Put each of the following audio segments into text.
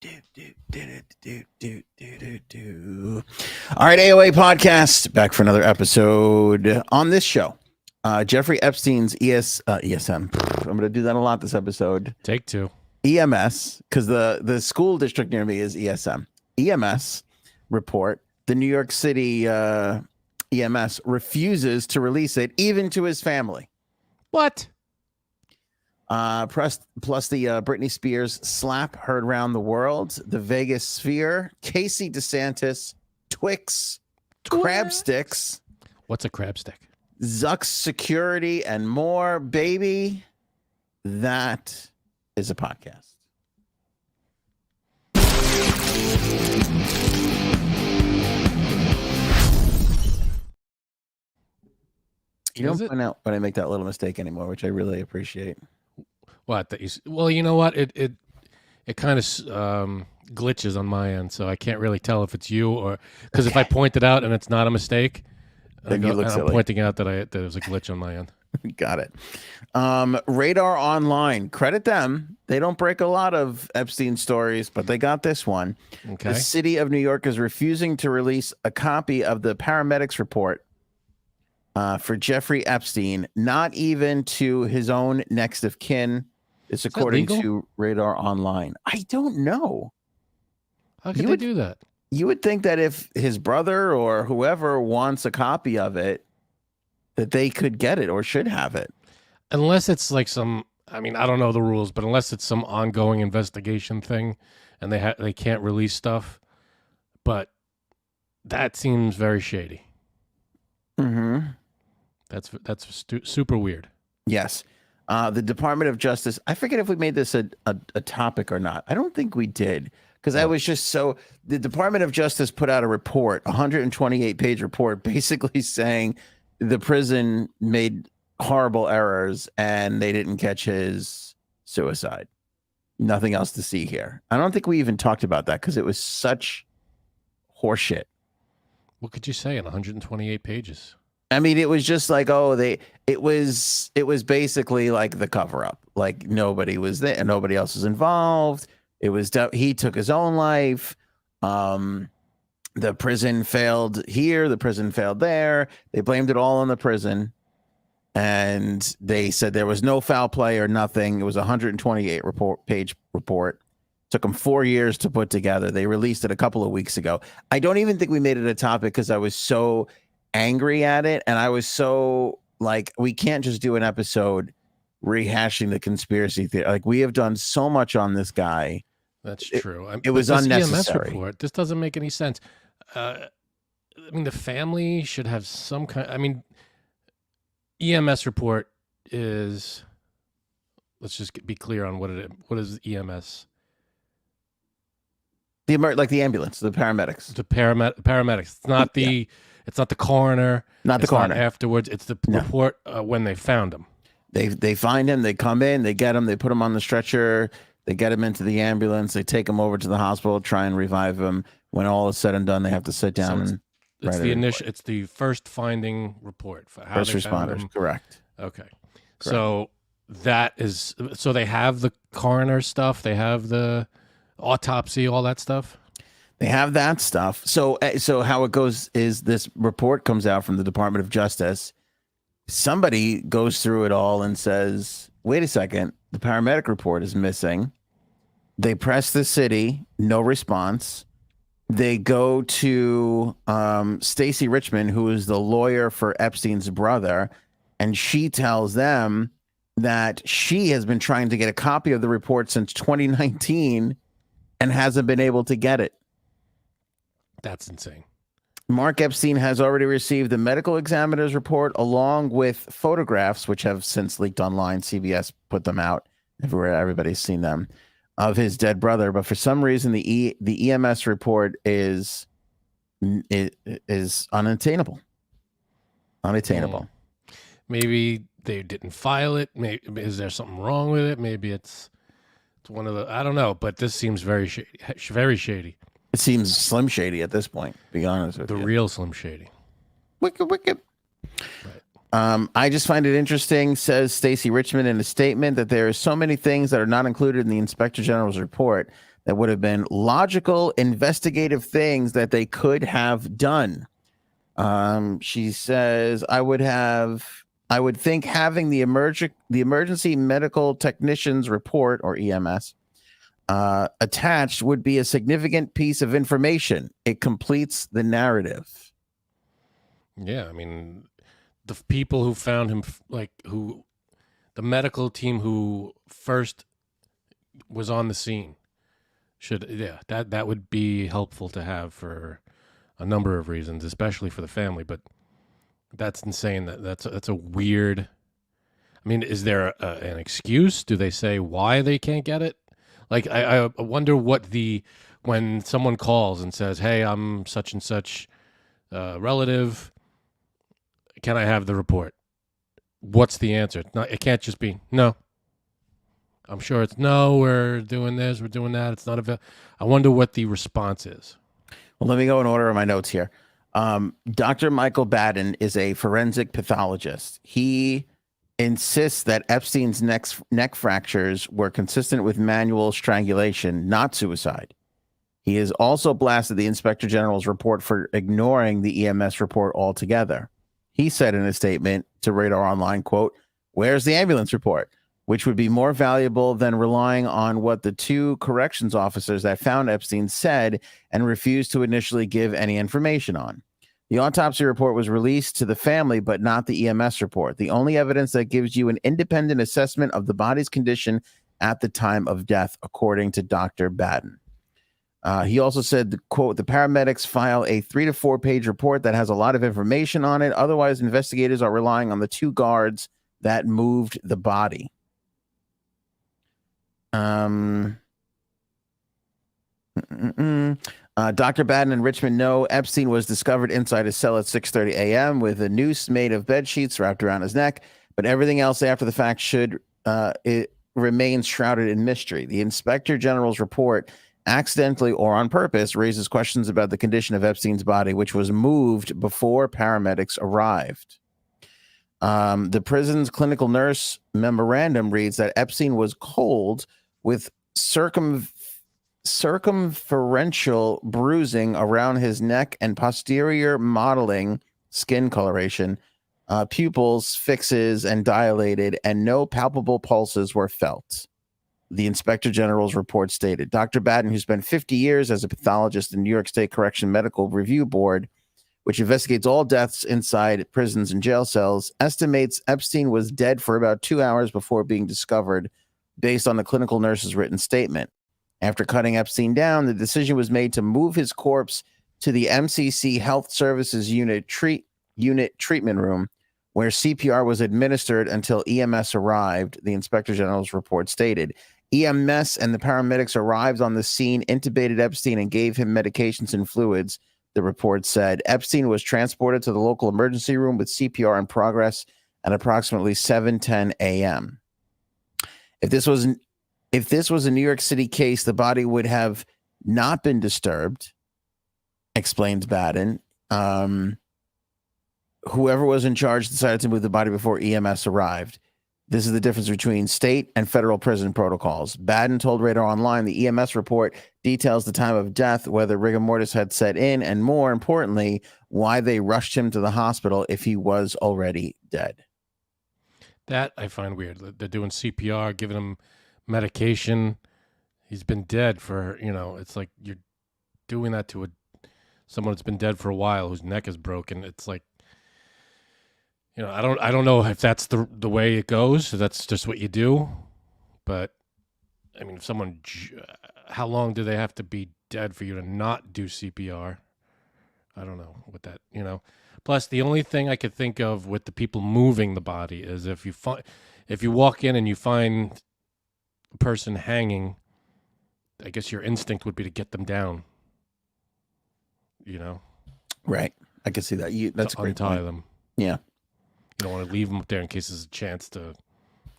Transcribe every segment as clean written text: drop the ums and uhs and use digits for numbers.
All right, AOA podcast back for another episode. On this show, Jeffrey Epstein's ESM. I'm going to do that a lot this episode. Take two. EMS, because the school district near me is ESM. EMS report. The New York City EMS refuses to release it, even to his family. What? Plus the Britney Spears Slap heard around the world, the Vegas Sphere, Casey DeSantis, Twix, crab sticks. What's a crab stick? Zuck's security and more, baby. That is a podcast. You don't point out when I make that little mistake anymore, which I really appreciate. What? Well, you know what? It kind of glitches on my end, so I can't really tell if it's you or because if I point it out and it's not a mistake, then you look silly. I'm pointing out that it was a glitch on my end. Got it. Radar Online, credit them. They don't break a lot of Epstein stories, but they got this one. Okay. The city of New York is refusing to release a copy of the paramedics report for Jeffrey Epstein, not even to his own next of kin. It's according to Radar Online. I don't know. How could they do that? You would think that if his brother or whoever wants a copy of it, that they could get it or should have it. Unless it's like some, I mean, I don't know the rules, but unless it's some ongoing investigation thing and they can't release stuff. But that seems very shady. Mm-hmm. That's super weird. Yes. The Department of Justice, I forget if we made this a topic or not. I don't think we did, because I was just the Department of Justice put out a report, 128-page report, basically saying the prison made horrible errors and they didn't catch his suicide. Nothing else to see here. I don't think we even talked about that because it was such horseshit. What could you say in 128 pages? I mean, it was just like, it was basically like the cover up, like nobody was there, nobody else was involved. It was, he took his own life. The prison failed here. The prison failed there. They blamed it all on the prison. And they said there was no foul play or nothing. It was a 128-page report. Took them 4 years to put together. They released it a couple of weeks ago. I don't even think we made it a topic because I was so angry at it, and I was so like, we can't just do an episode rehashing the conspiracy theory. Like, we have done so much on this guy. That's true. It was unnecessary. EMS report, this doesn't make any sense. I mean, the family should have some kind. I mean, EMS report is. Let's just be clear on what it is. What is EMS? Like the ambulance, the paramedics. The paramedics. It's not the. Yeah. It's not the coroner. Not the coroner. Not afterwards. It's the report when they found him. They find him. They come in. They get him. They put him on the stretcher. They get him into the ambulance. They take him over to the hospital, try and revive him. When all is said and done, they have to sit down and it's the initial. It's the first finding report for how first they responders. Found him. Correct. Okay. Correct. So that is. So they have the coroner stuff. They have the autopsy. All that stuff. They have that stuff. So how it goes is this report comes out from the Department of Justice. Somebody goes through it all and says, wait a second, the paramedic report is missing. They press the city, no response. They go to Stacey Richmond, who is the lawyer for Epstein's brother, and she tells them that she has been trying to get a copy of the report since 2019 and hasn't been able to get it. That's insane. Mark Epstein has already received the medical examiner's report along with photographs, which have since leaked online. CBS put them out everywhere. Everybody's seen them, of his dead brother. But for some reason, the EMS report is unattainable. Unattainable. Maybe they didn't file it. Maybe is there something wrong with it? Maybe it's one of the, I don't know. But this seems very shady. Very shady. It seems Slim Shady at this point, to be honest with you. The real Slim Shady. Wicked. Right. I just find it interesting, says Stacey Richmond in a statement, that there are so many things that are not included in the Inspector General's report that would have been logical, investigative things that they could have done. She says, I would think having the emergency medical technician's report, or EMS, attached would be a significant piece of information. It completes the narrative. Yeah, I mean, the people who found him, the medical team who first was on the scene that would be helpful to have for a number of reasons, especially for the family. But that's insane. That's a weird. I mean, is there an excuse? Do they say why they can't get it? Like, I wonder when someone calls and says, "Hey, I'm such and such relative. Can I have the report?" What's the answer? It can't just be no. I'm sure it's no. We're doing this. We're doing that. It's not available. I wonder what the response is. Well, let me go in order of my notes here. Dr. Michael Baden is a forensic pathologist. He insists that Epstein's neck fractures were consistent with manual strangulation, not suicide. He has also blasted the Inspector General's report for ignoring the EMS report altogether. He said in a statement to Radar Online, quote, "Where's the ambulance report?" Which would be more valuable than relying on what the two corrections officers that found Epstein said and refused to initially give any information on. The autopsy report was released to the family, but not the EMS report, the only evidence that gives you an independent assessment of the body's condition at the time of death, according to Dr. Baden. He also said, quote, "The paramedics file a 3 to 4 page report that has a lot of information on it. Otherwise, investigators are relying on the two guards that moved the body." Dr. Baden in Richmond know Epstein was discovered inside his cell at 6:30 a.m. with a noose made of bed sheets wrapped around his neck, but everything else after the fact it remains shrouded in mystery. The Inspector General's report, accidentally or on purpose, raises questions about the condition of Epstein's body, which was moved before paramedics arrived. The prison's clinical nurse memorandum reads that Epstein was cold with circumferential bruising around his neck and posterior mottling, skin coloration, pupils, fixes, and dilated, and no palpable pulses were felt. The Inspector General's report stated. Dr. Baden, who spent 50 years as a pathologist in New York State Correction Medical Review Board, which investigates all deaths inside prisons and jail cells, estimates Epstein was dead for about 2 hours before being discovered, based on the clinical nurse's written statement. After cutting Epstein down, the decision was made to move his corpse to the MCC Health Services Unit treatment room, where CPR was administered until EMS arrived, the Inspector General's report stated. EMS and the paramedics arrived on the scene, intubated Epstein, and gave him medications and fluids, the report said. Epstein was transported to the local emergency room with CPR in progress at approximately 7:10 a.m. If this was a New York City case, the body would have not been disturbed, explains Baden. Whoever was in charge decided to move the body before EMS arrived. This is the difference between state and federal prison protocols. Baden told Radar Online the EMS report details the time of death, whether rigor mortis had set in, and more importantly, why they rushed him to the hospital if he was already dead. That I find weird. They're doing CPR, giving him medication. He's been dead for, it's like you're doing that to someone that's been dead for a while whose neck is broken. It's like, I don't know if that's the way it goes. So that's just what you do. But I mean, how long do they have to be dead for you to not do CPR? I don't know what that, Plus, the only thing I could think of with the people moving the body is if you walk in and you find a person hanging, I guess your instinct would be to get them down. Right. I can see that. That's a great untie point. them. Yeah. You don't want to leave them up there in case there's a chance to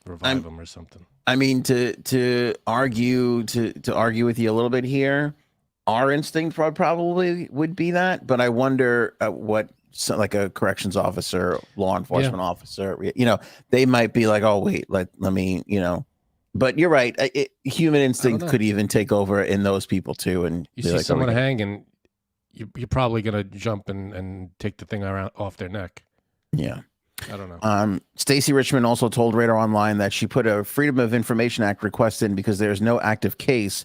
revive them or something. I mean, to argue with you a little bit here, our instinct probably would be that, but I wonder what like a corrections officer, law enforcement officer, they might be like, oh wait, let me, But you're right. Human I don't instinct know. could even take over in those people too, and You be see like, "Oh, we someone gotta-" hang, and you're probably gonna jump and take the thing around off their neck. Yeah. I don't know. Stacey Richmond also told Radar Online that she put a Freedom of Information Act request in because there's no active case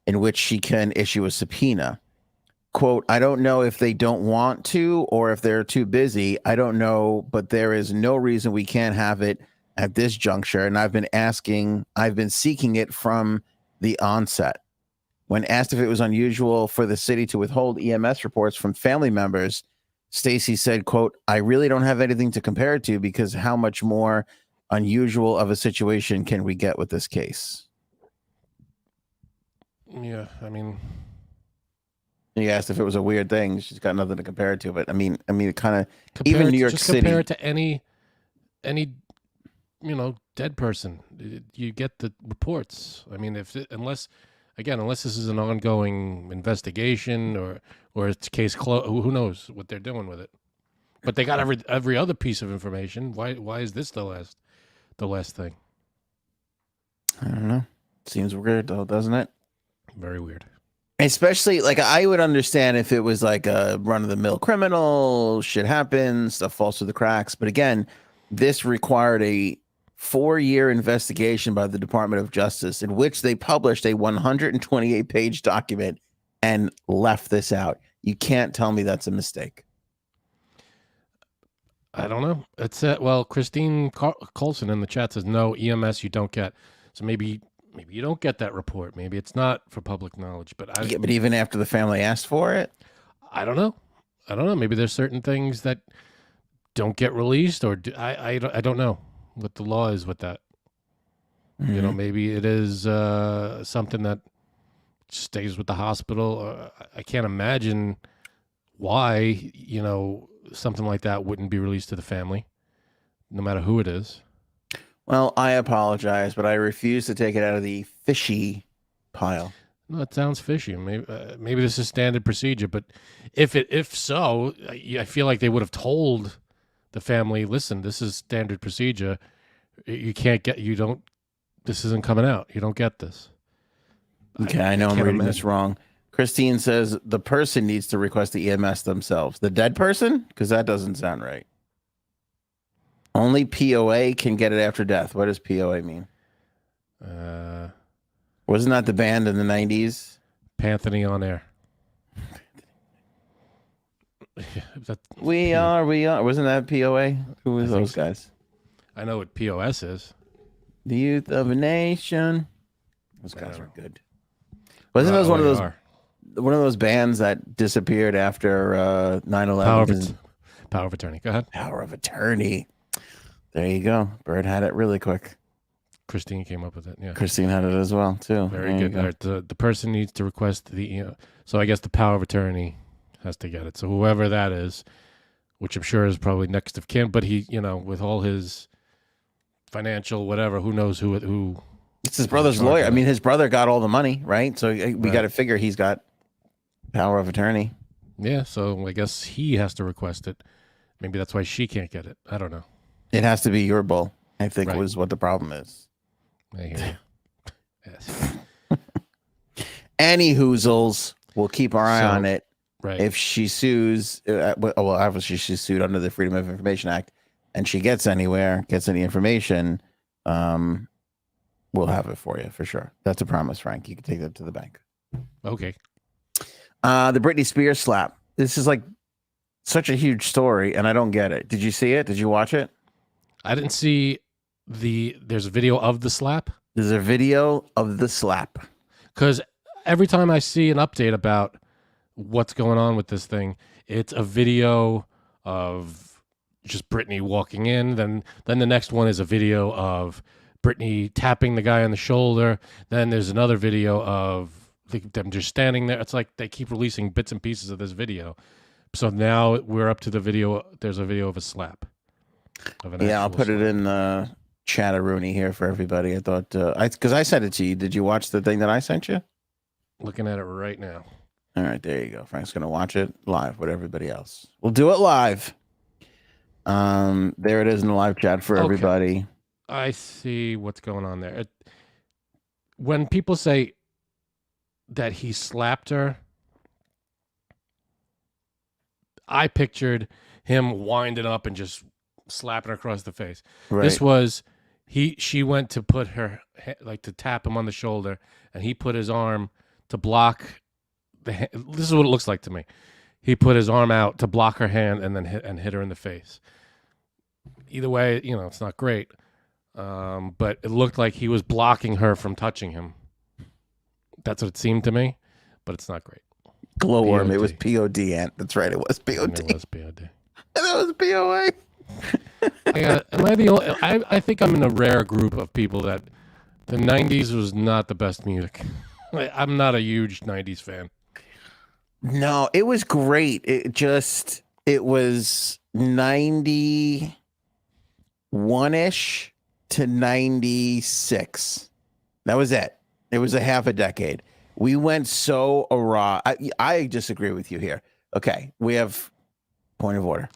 in which she can issue a subpoena. Quote, I don't know if they don't want to or if they're too busy. I don't know, but there is no reason we can't have it at this juncture. And I've been seeking it from the onset. When asked if it was unusual for the city to withhold EMS reports from family members, Stacey said, quote, I really don't have anything to compare it to because how much more unusual of a situation can we get with this case? Yeah, I mean, He asked if it was a weird thing. She's got nothing to compare it to, but I mean, it kind of, compare even it, New York just City. compare it to any dead person. You get the reports. I mean, unless this is an ongoing investigation or it's case closed, who knows what they're doing with it? But they got every other piece of information. Why is this the last thing? I don't know. Seems weird though, doesn't it? Very weird. Especially like I would understand if it was like a run of the mill criminal, shit happens, stuff falls through the cracks. But again, this required a 4-year investigation by the Department of Justice in which they published a 128-page document and left this out. You can't tell me that's a mistake. I don't know. It's well, Christine Colson in the chat says no EMS you don't get. So maybe you don't get that report. Maybe it's not for public knowledge. But but even after the family asked for it, I don't know. Maybe there's certain things that don't get released, or I don't know what the law is with that. Mm-hmm. Maybe it is something that stays with the hospital. I can't imagine why something like that wouldn't be released to the family, no matter who it is. Well, I apologize, but I refuse to take it out of the fishy pile. No, it sounds fishy. Maybe this is standard procedure, but if so, I feel like they would have told the family, listen, this is standard procedure. This isn't coming out. You don't get this. Okay, I know I'm reading this wrong. Christine says the person needs to request the EMS themselves. The dead person? Because that doesn't sound right. Only POA can get it after death. What does POA mean? Wasn't that the band in the 90s? Panthony on Air. We are. Wasn't that POA? Who was those guys? I know what POS is. The Youth of a Nation. Those guys were good. Wasn't those one of those bands that disappeared after 9/11? Power of Attorney. Go ahead. Power of Attorney. There you go. Bird had it really quick. Christine came up with it. Yeah. Christine had it as well too. Very good. All right, the person needs to request so I guess the power of attorney has to get it. So whoever that is, which I'm sure is probably next of kin, but he, with all his financial whatever, who knows who. It's his brother's lawyer. I mean, his brother got all the money, right? So we got to figure he's got power of attorney. Yeah. So I guess he has to request it. Maybe that's why she can't get it. I don't know. It has to be your bull, I think, was what the problem is. I hear you. Yes. Any hoozles, we'll keep our eye on it. Right. If she sues, well, obviously she's sued under the Freedom of Information Act, and she gets any information, we'll have it for you for sure. That's a promise, Frank. You can take that to the bank. Okay. The Britney Spears slap. This is like such a huge story, and I don't get it. Did you see it? Did you watch it? I didn't see there's a video of the slap. There's a video of the slap. Because every time I see an update about what's going on with this thing, it's a video of just Britney walking in. Then the next one is a video of Britney tapping the guy on the shoulder. Then there's another video of them just standing there. It's like they keep releasing bits and pieces of this video. So now we're up to the video. There's a video of a slap. Yeah, I'll put it in the chat-a-rooney here for everybody. I thought, because I sent it to you. Did you watch the thing that I sent you? Looking at it right now. All right, there you go. Frank's going to watch it live with everybody else. We'll do it live. There it is in the live chat for everybody. I see what's going on there. when people say that he slapped her, I pictured him winding up and just slapping her across the face. Right. This was she went to put her like to tap him on the shoulder, and he put his arm to block the. This is what it looks like to me. He put his arm out to block her hand and then hit her in the face. Either way, it's not great. But it looked like he was blocking her from touching him. That's what it seemed to me, but it's not great. Glowworm. POD. It was POD, Ant. That's right. It was POD. It was POD. And it was POA. Am I the only? I think I'm in a rare group of people that the '90s was not the best music. I'm not a huge '90s fan. No, it was great. It was 91-ish to 96. That was it. It was a half a decade. We went so awry. I disagree with you here. Okay, we have point of order.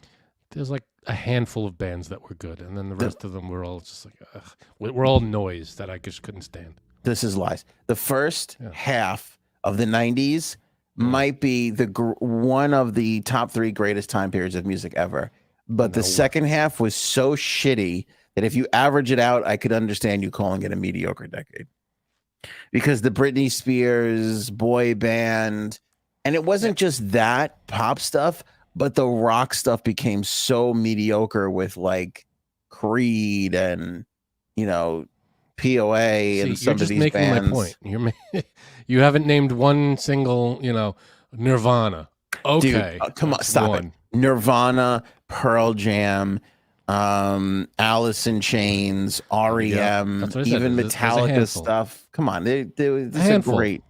There's like a handful of bands that were good, and then the rest of them were all just like, ugh. We're all noise that I just couldn't stand. This is lies. The first half of the 90s might be one of the top 3 greatest time periods of music ever. But the second half was so shitty that if you average it out, I could understand you calling it a mediocre decade. Because the Britney Spears boy band, and it wasn't just that pop stuff, but the rock stuff became so mediocre with like Creed and, POA and some of these bands. You're just making my point. You haven't named one single, Nirvana. Okay. Dude, come on, stop it. Nirvana, Pearl Jam, Alice in Chains, REM, even Metallica stuff. Come on, it's a great.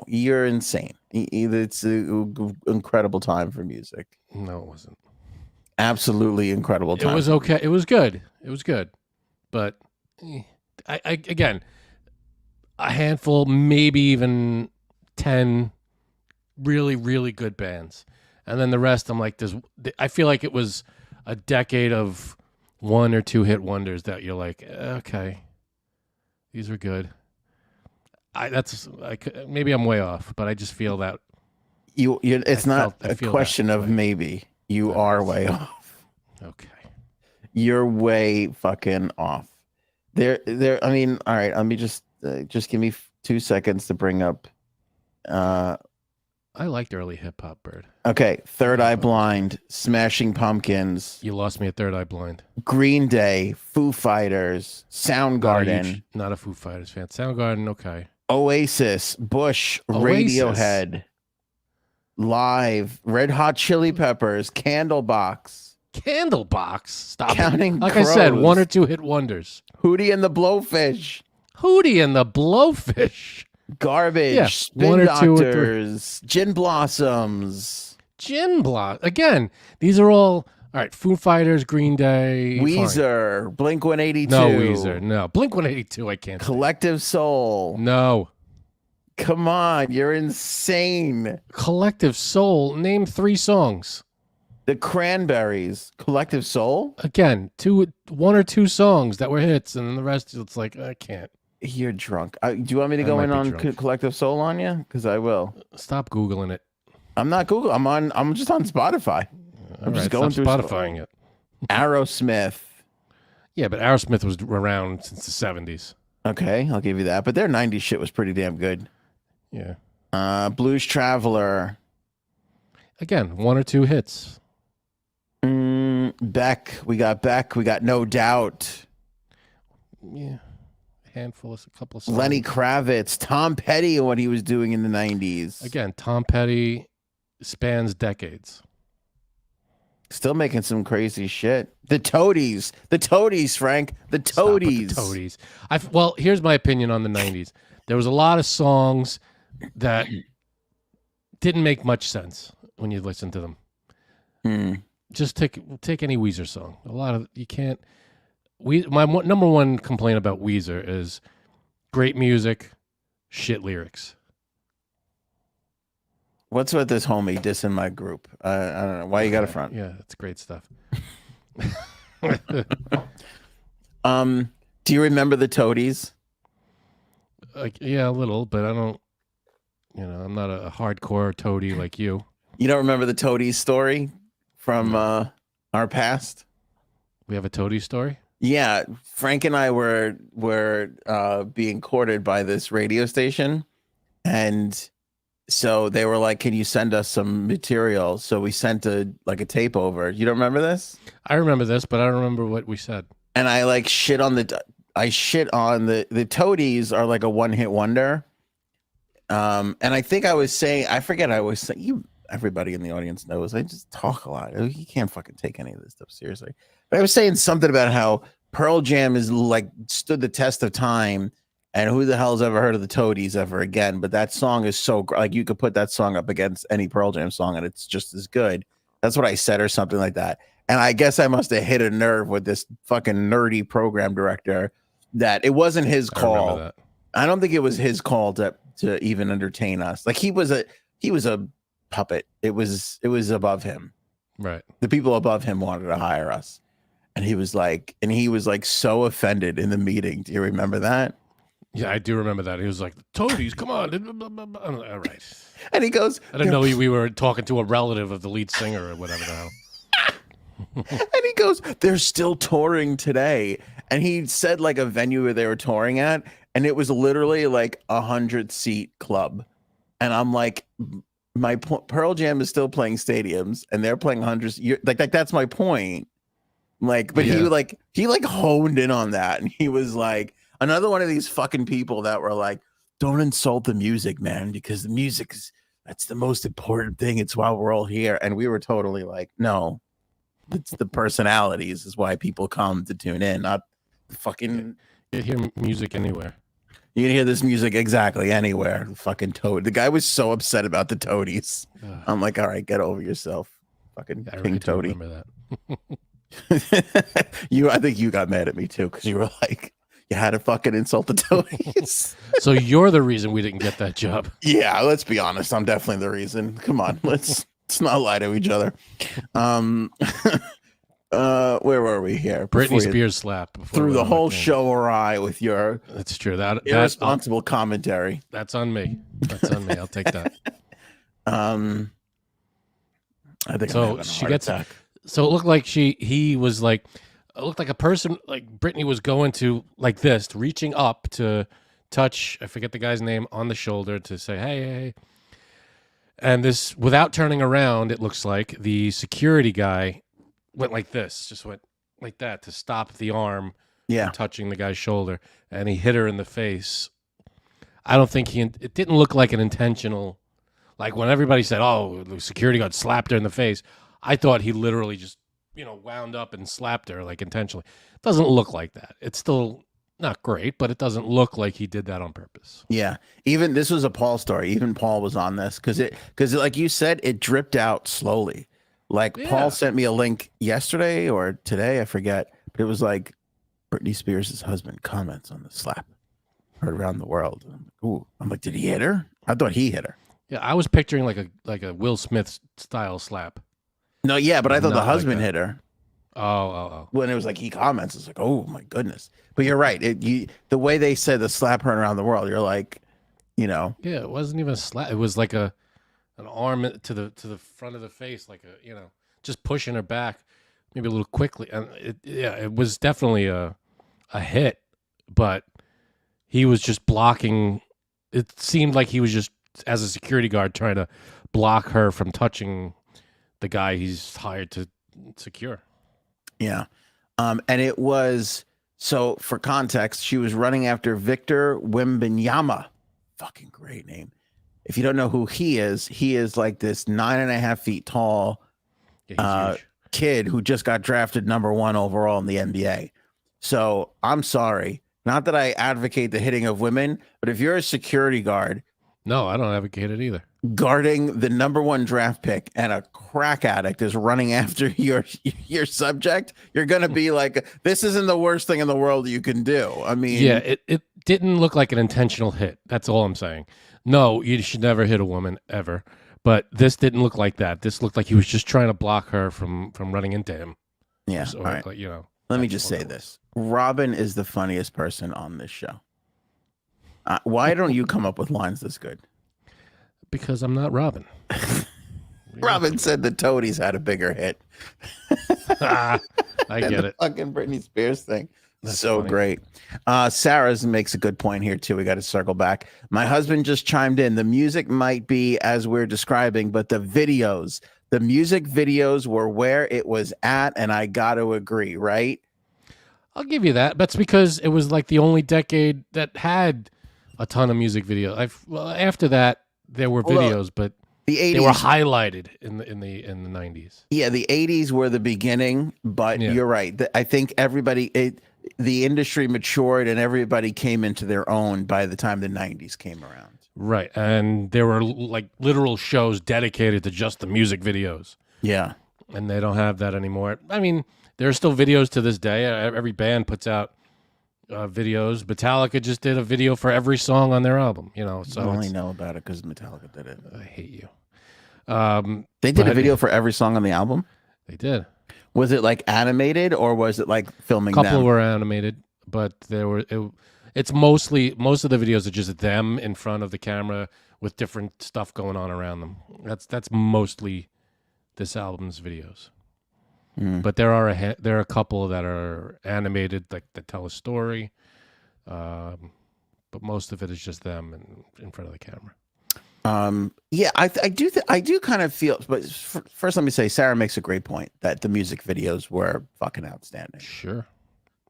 You're insane. It's an incredible time for music. No, it wasn't. Absolutely incredible time. It was okay. It was good. But I again, a handful, maybe even 10 really, really good bands. And then the rest, I'm like, I feel like it was a decade of 1 or 2 hit wonders that you're like, okay, these are good. Maybe I'm way off, but I just feel that it's not a question of maybe. You are way off. Okay. You're way fucking off. I mean, all right, let me just give me 2 seconds to bring up. I liked early hip hop, Bird. Okay, Third Eye Blind, Smashing Pumpkins. You lost me at Third Eye Blind. Green Day, Foo Fighters, Soundgarden. Not a Foo Fighters fan. Soundgarden, okay. Oasis, Bush, Radiohead, Live, Red Hot Chili Peppers, Candlebox. Candlebox? Stop Counting it. Like Crows. I said, 1 or 2 hit wonders. Hootie and the Blowfish. Hootie and the Blowfish. Garbage, Spin Doctors, Gin Blossoms. Again, these are all right. Foo Fighters, Green Day, Weezer, fine. Blink 182. No, Weezer. No, Blink 182. I can't. Collective Soul. No. Come on, you're insane. Collective Soul. Name 3 songs. The Cranberries. Collective Soul. Again, 1 or 2 songs that were hits, and then the rest, it's like I can't. You're drunk. Do you want me to go in on Collective Soul on you? Because I will. Stop Googling it. I'm not Googling. I'm just on Spotify. I'm just going through Spotifying it. Aerosmith. Yeah, but Aerosmith was around since the 70s. Okay, I'll give you that. But their 90s shit was pretty damn good. Yeah. Blues Traveler. Again, 1 or 2 hits. Beck. We got No Doubt. Yeah. Handful of a couple of songs. Lenny Kravitz, Tom Petty, and what he was doing in the 90s. Again, Tom Petty spans decades. Still making some crazy shit. The Toadies, Frank. The Toadies. Stop with the Toadies. Well, here's my opinion on the 90s. There was a lot of songs that didn't make much sense when you listen to them. Just take any Weezer song. A lot of you can't. My number one complaint about Weezer is great music, shit lyrics. What's with this homie dissing my group? I don't know. Why you got a front? Yeah, it's great stuff. Do you remember the Toadies? Like, yeah, a little, but I don't. I'm not a hardcore toady like you. You don't remember the toadies story from our past? We have a toady story. Yeah, Frank and I were being courted by this radio station, and so they were like, "Can you send us some material?" So we sent a tape over. You don't remember this? I remember this, but I don't remember what we said. And I shit on the toadies are like a one-hit wonder. And I think I was saying, I forget, I was saying, everybody in the audience knows I just talk a lot. You can't fucking take any of this stuff seriously. But I was saying something about how Pearl Jam is stood the test of time, and who the hell's ever heard of the Toadies ever again? But that song is so you could put that song up against any Pearl Jam song and it's just as good. That's what I said, or something like that. And I guess I must have hit a nerve with this fucking nerdy program director that it wasn't his call. I don't think it was his call to even entertain us. Like he was a puppet. It was above him. Right. The people above him wanted to hire us. And he was like so offended in the meeting. Do you remember that? Yeah, I do remember that. He was like, "Toadies, come on." All right. And he goes, I didn't know we were talking to a relative of the lead singer or whatever the hell. And he goes, "They're still touring today." And he said like a venue where they were touring at, and it was literally like 100-seat club. And I'm like, Pearl Jam is still playing stadiums, and they're playing hundreds. Like that's my point. But yeah. he honed in on that, and he was like another one of these fucking people that were like, "Don't insult the music, man, because the music that's the most important thing. It's why we're all here." And we were totally like, "No, it's the personalities is why people come to tune in, not the fucking." You hear music anywhere. You can hear this music exactly anywhere. Fucking toad. The guy was so upset about the Toadies. I'm like, all right, get over yourself, fucking King really Toady. Remember that. I think you got mad at me too because you were like, you had to fucking insult the Toadies. So you're the reason we didn't get that job. Yeah, let's be honest. I'm definitely the reason. Come on, let's not lie to each other. Where were we here? Britney Spears Slap. Through the whole show awry with your that's true. That irresponsible commentary. That's on me. That's on me. I'll take that. I think so. She gets attack. So it looked like it looked like a person like Britney was going to like this, reaching up to touch. I forget the guy's name on the shoulder to say, "Hey." And this, without turning around, it looks like the security guy went like this, just went like that to stop the arm from touching the guy's shoulder, and he hit her in the face. I don't think it didn't look like an intentional, like when everybody said, "Oh, the security guard slapped her in the face," I thought he literally just, wound up and slapped her like intentionally. It doesn't look like that. It's still not great, but it doesn't look like he did that on purpose. Yeah. Even this was a Paul story. Even Paul was on this because like you said, it dripped out slowly. Like Paul sent me a link yesterday or today, I forget, but it was like Britney Spears' husband comments on the slap heard around the world. I'm like, ooh. I'm like, did he hit her? I thought he hit her. Yeah, I was picturing like a Will Smith style slap. No, yeah, but I thought the husband hit her. Oh. When it was like he comments, it's like, oh my goodness. But you're right. The way they said the slap heard around the world, you're like, Yeah, it wasn't even a slap. It was like an arm to the front of the face, like just pushing her back, maybe a little quickly. And it was definitely a hit, but he was just blocking. It seemed like he was just, as a security guard, trying to block her from touching the guy he's hired to secure. Yeah. And it was, so for context, she was running after Victor Wembanyama. Fucking great name. If you don't know who he is like this 9.5 feet tall kid who just got drafted #1 overall in the NBA. So I'm sorry, not that I advocate the hitting of women, but if you're a security guard, no, I don't advocate it either. Guarding the #1 draft pick and a crack addict is running after your subject, you're gonna be like, this isn't the worst thing in the world you can do. I mean, yeah, it didn't look like an intentional hit. That's all I'm saying. No, you should never hit a woman ever. But this didn't look like that. This looked like he was just trying to block her from running into him. Yeah. So, right. Let me just say this. Robin is the funniest person on this show. Why don't you come up with lines this good? Because I'm not Robin. Robin said the Toadies had a bigger hit. I get it. Fucking Britney Spears thing. That's so funny. Great. Sarah's makes a good point here too. We got to circle back. My husband just chimed in. The music might be as we're describing, but the music videos were where it was at, and I got to agree, right? I'll give you that. That's because it was like the only decade that had a ton of music videos. Well, after that, there were videos, but the 80s, they were highlighted in the 90s. Yeah, the 80s were the beginning, but you're right. I think the industry matured and everybody came into their own by the time the 90s came around. Right, and there were like literal shows dedicated to just the music videos. Yeah. And they don't have that anymore. I mean, there are still videos to this day. Every band puts out videos. Metallica just did a video for every song on their album, So I only know about it because Metallica did it. I hate you. They did a video for every song on the album? They did. Was it like animated or was it like filming A couple them? were animated, but it's most of the videos are just them in front of the camera with different stuff going on around them. That's mostly this album's videos. But there are a couple that are animated, like that tell a story. But most of it is just them in front of the camera. Yeah, I do kind of feel, but first let me say, Sarah makes a great point that the music videos were fucking outstanding. Sure.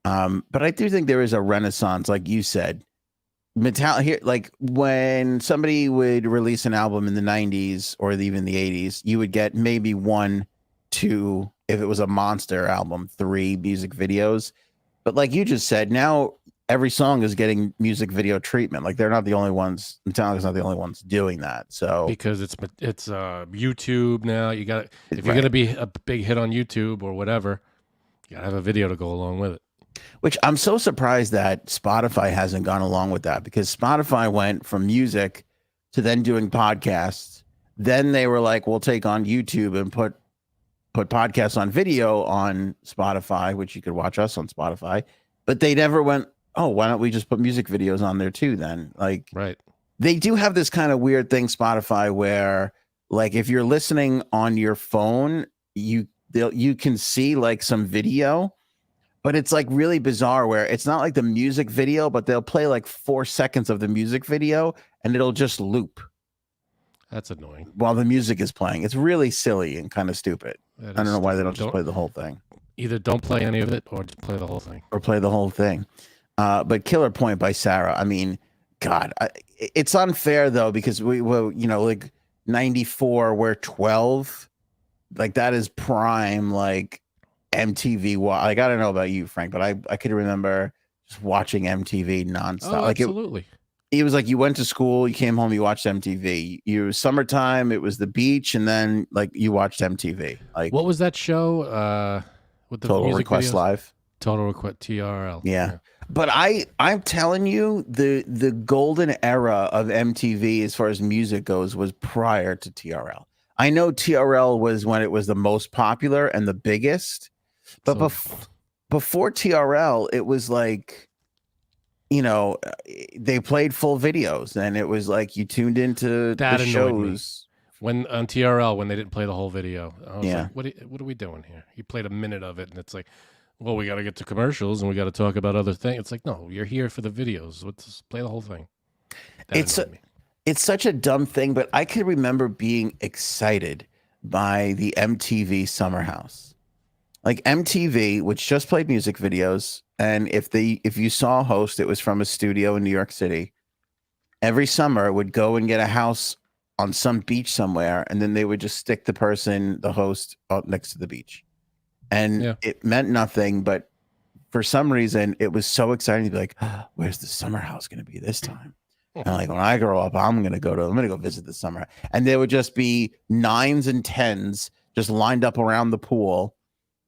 But I do think there is a renaissance, like you said. Here, like when somebody would release an album in the 90s or even the 80s, you would get maybe 1, 2, if it was a monster album, 3 music videos. But like you just said, now every song is getting music video treatment. Like they're not the only ones. Metallica's not the only ones doing that. So because it's YouTube now, if you're gonna be a big hit on YouTube or whatever, you gotta have a video to go along with it. Which I'm so surprised that Spotify hasn't gone along with that, because Spotify went from music to then doing podcasts. Then they were like, we'll take on YouTube and put podcasts on video on Spotify, which you could watch us on Spotify. But they never went, oh, why don't we just put music videos on there too then? Like, right. They do have this kind of weird thing, Spotify, where like if you're listening on your phone, you can see like some video, but it's like really bizarre where it's not like the music video, but they'll play like 4 seconds of the music video and it'll just loop. That's annoying. While the music is playing. It's really silly and kind of stupid. I don't know why they don't just play the whole thing. Either don't play any of it or just play the whole thing. Or play the whole thing. But killer point by Sarah. I mean, God, it's unfair though, because we like 94, we're 12. Like that is prime, like MTV. Like, I don't know about you, Frank, but I could remember just watching MTV nonstop. Oh, like absolutely. It was like you went to school, you came home, you watched MTV. You summertime, it was the beach, and then like you watched MTV. Like, what was that show? With the Total music Request videos? Live. Total Request TRL. Yeah. But I'm telling you, the golden era of MTV as far as music goes was prior to TRL. I know TRL was when it was the most popular and the biggest, but before TRL, it was like, they played full videos, and it was like you tuned into that the shows. When on TRL, when they didn't play the whole video, I was Yeah. like, what are we doing here? You played a minute of it, and it's like, well, we got to get to commercials, and we got to talk about other things. It's like, no, you're here for the videos. Let's play the whole thing. It's such a dumb thing, but I can remember being excited by the MTV Summer House. Like MTV, which just played music videos, and if you saw a host, it was from a studio in New York City. Every summer would go and get a house on some beach somewhere, and then they would just stick the host out next to the beach. And It meant nothing, but for some reason, it was so exciting to be like, oh, where's the summer house going to be this time? And like, when I grow up, I'm going to go visit the summer. And there would just be 9s and 10s just lined up around the pool,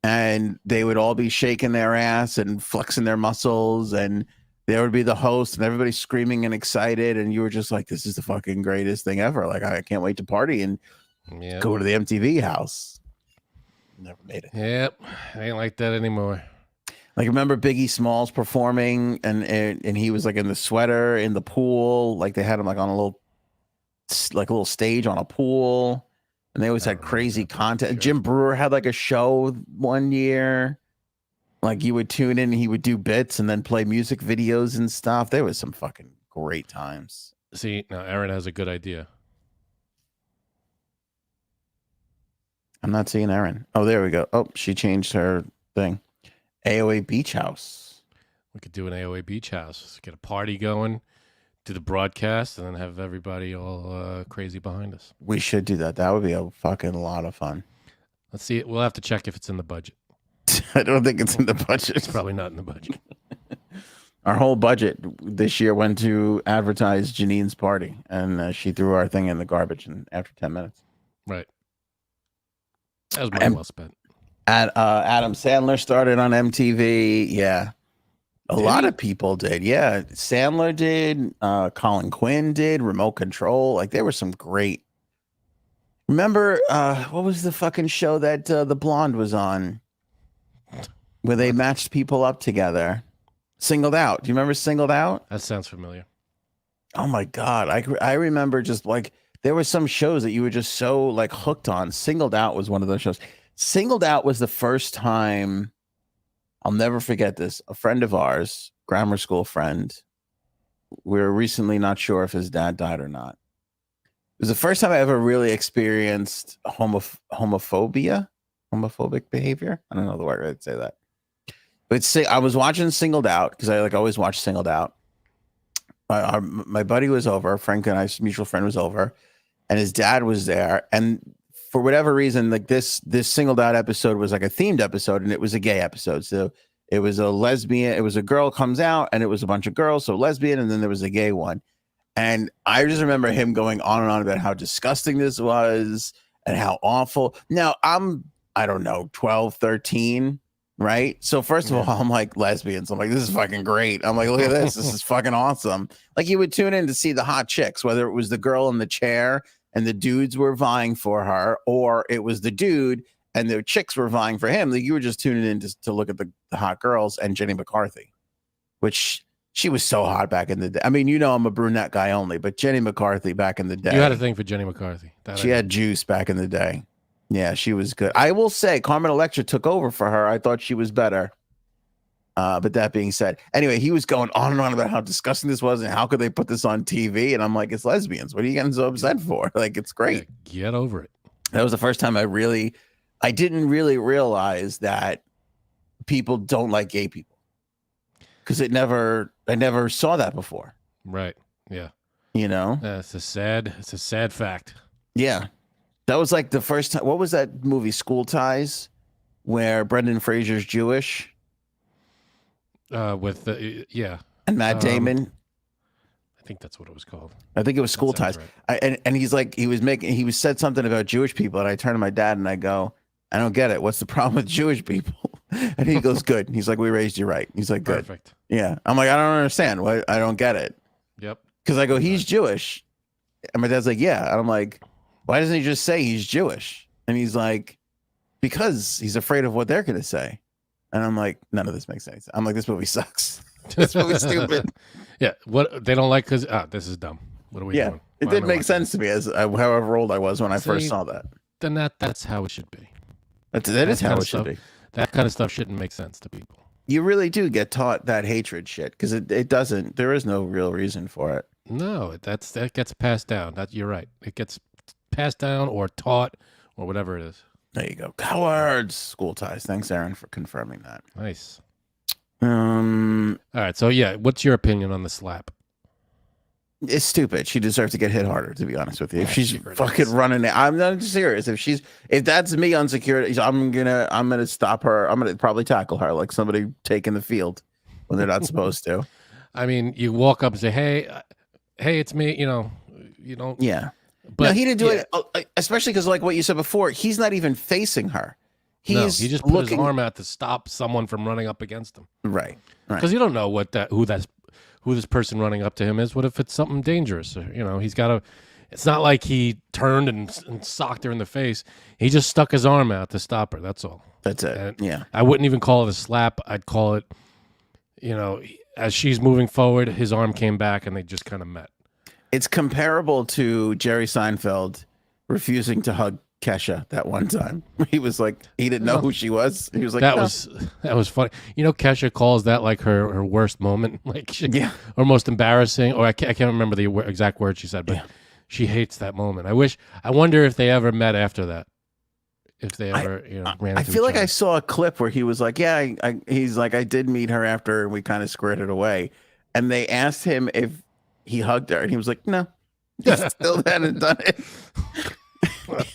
and they would all be shaking their ass and flexing their muscles, and there would be the host and everybody screaming and excited, and you were just like, this is the fucking greatest thing ever. Like, I can't wait to party and go to the MTV house. Never made it. Yep. Ain't like that anymore. Like remember Biggie Smalls performing, and he was like in the sweater in the pool. Like they had him like on a little stage on a pool, and they always had crazy content. Sure. Jim Brewer had like a show one year. Like you would tune in and he would do bits and then play music videos and stuff. There was some fucking great times. See, now Aaron has a good idea. I'm not seeing Erin. Oh, there we go. Oh, she changed her thing. AOA Beach House. We could do an AOA Beach House. Get a party going, do the broadcast, and then have everybody all crazy behind us. We should do that. That would be a fucking lot of fun. Let's see. We'll have to check if it's in the budget. I don't think it's in the budget. It's probably not in the budget. Our whole budget this year went to advertise Janine's party, and she threw our thing in the garbage after 10 minutes. Right. That was money well spent. Adam Sandler started on MTV. Yeah. A lot of people did. Yeah. Sandler did. Colin Quinn did. Remote Control. Like there were some great. Remember, what was the fucking show that the blonde was on where they matched people up together? Singled Out. Do you remember Singled Out? That sounds familiar. Oh my God. I remember just like there were some shows that you were just so like hooked on. Singled Out was one of those shows. Singled Out was the first time, I'll never forget this. A friend of ours, grammar school friend, we were recently not sure if his dad died or not. It was the first time I ever really experienced homophobic behavior. I don't know the word I'd say that. But I was watching Singled Out because I like always watch Singled Out. My buddy was over, Frank and I's mutual friend was over, and his dad was there. And for whatever reason, like this Singled Out episode was like a themed episode, and it was a gay episode. So it was a lesbian, it was a girl comes out, and it was a bunch of girls, so lesbian, and then there was a gay one. And I just remember him going on and on about how disgusting this was and how awful. Now I don't know, 12, 13, right? So first of all, I'm like lesbians. I'm like, this is fucking great. I'm like, look at this. This is fucking awesome. Like you would tune in to see the hot chicks, whether it was the girl in the chair and the dudes were vying for her, or it was the dude and the chicks were vying for him. Like you were just tuning in to look at the hot girls and Jenny McCarthy, which she was so hot back in the day. I mean, you know, I'm a brunette guy only, but Jenny McCarthy back in the day. You had a thing for Jenny McCarthy. She had juice back in the day. Yeah, she was good. I will say Carmen Electra took over for her. I thought she was better. But that being said, anyway, he was going on and on about how disgusting this was and how could they put this on TV? And I'm like, it's lesbians. What are you getting so upset for? Like, it's great. Yeah, get over it. That was the first time I didn't really realize that people don't like gay people. Because I never saw that before. Right. Yeah. You know? It's a sad fact. Yeah. That was like the first time. What was that movie, School Ties, where Brendan Fraser's Jewish? And Matt Damon. I think that's what it was called. I think it was School Ties. Right. And he's like, he said something about Jewish people, and I turned to my dad and I go, I don't get it. What's the problem with Jewish people? And he goes, good. He's like, we raised you right. He's like, good. Perfect. Yeah. I'm like, I don't understand. Why? I don't get it. Yep. Because I go, he's Jewish. And my dad's like, yeah. And I'm like, why doesn't he just say he's Jewish? And he's like, because he's afraid of what they're going to say. And I'm like, none of this makes sense. I'm like, this movie sucks. This movie's stupid. Yeah. What they don't like because this is dumb. What are we doing? It didn't make sense to me as however old I was when I first saw that. Then that's how it should be. That is how it should be. That kind of stuff shouldn't make sense to people. You really do get taught that hatred shit because it doesn't. There is no real reason for it. No, that gets passed down. You're right. It gets passed down or taught or whatever it is. There you go. Cowards. School Ties. Thanks, Aaron, for confirming that. Nice. All right. So yeah, what's your opinion on the slap? It's stupid. She deserves to get hit harder, to be honest with you. If she's fucking running it, I'm not serious. If that's me on security, I'm gonna stop her. I'm gonna probably tackle her like somebody taking the field when they're not supposed to. I mean, you walk up and say, "Hey, it's me." You know. Yeah. But no, he didn't do it, especially because, like what you said before, he's not even facing her. He just put his arm out to stop someone from running up against him. Right. Because you don't know who this person running up to him is. What if it's something dangerous? Or, he's got It's not like he turned and socked her in the face. He just stuck his arm out to stop her. That's all. That's it. And Yeah. I wouldn't even call it a slap. I'd call it, as she's moving forward, his arm came back and they just kind of met. It's comparable to Jerry Seinfeld refusing to hug Kesha that one time. He was like, he didn't know who she was. He was like, that no. was funny. Kesha calls that like her worst moment, like or most embarrassing, or I can't remember the exact word she said, but she hates that moment. I wonder if they ever met after that. If they ever, ran into I feel like other. I saw a clip where he was like, yeah, he's like, I did meet her after and we kind of squirted away. And they asked him if he hugged her and he was like, no, he still hadn't done it.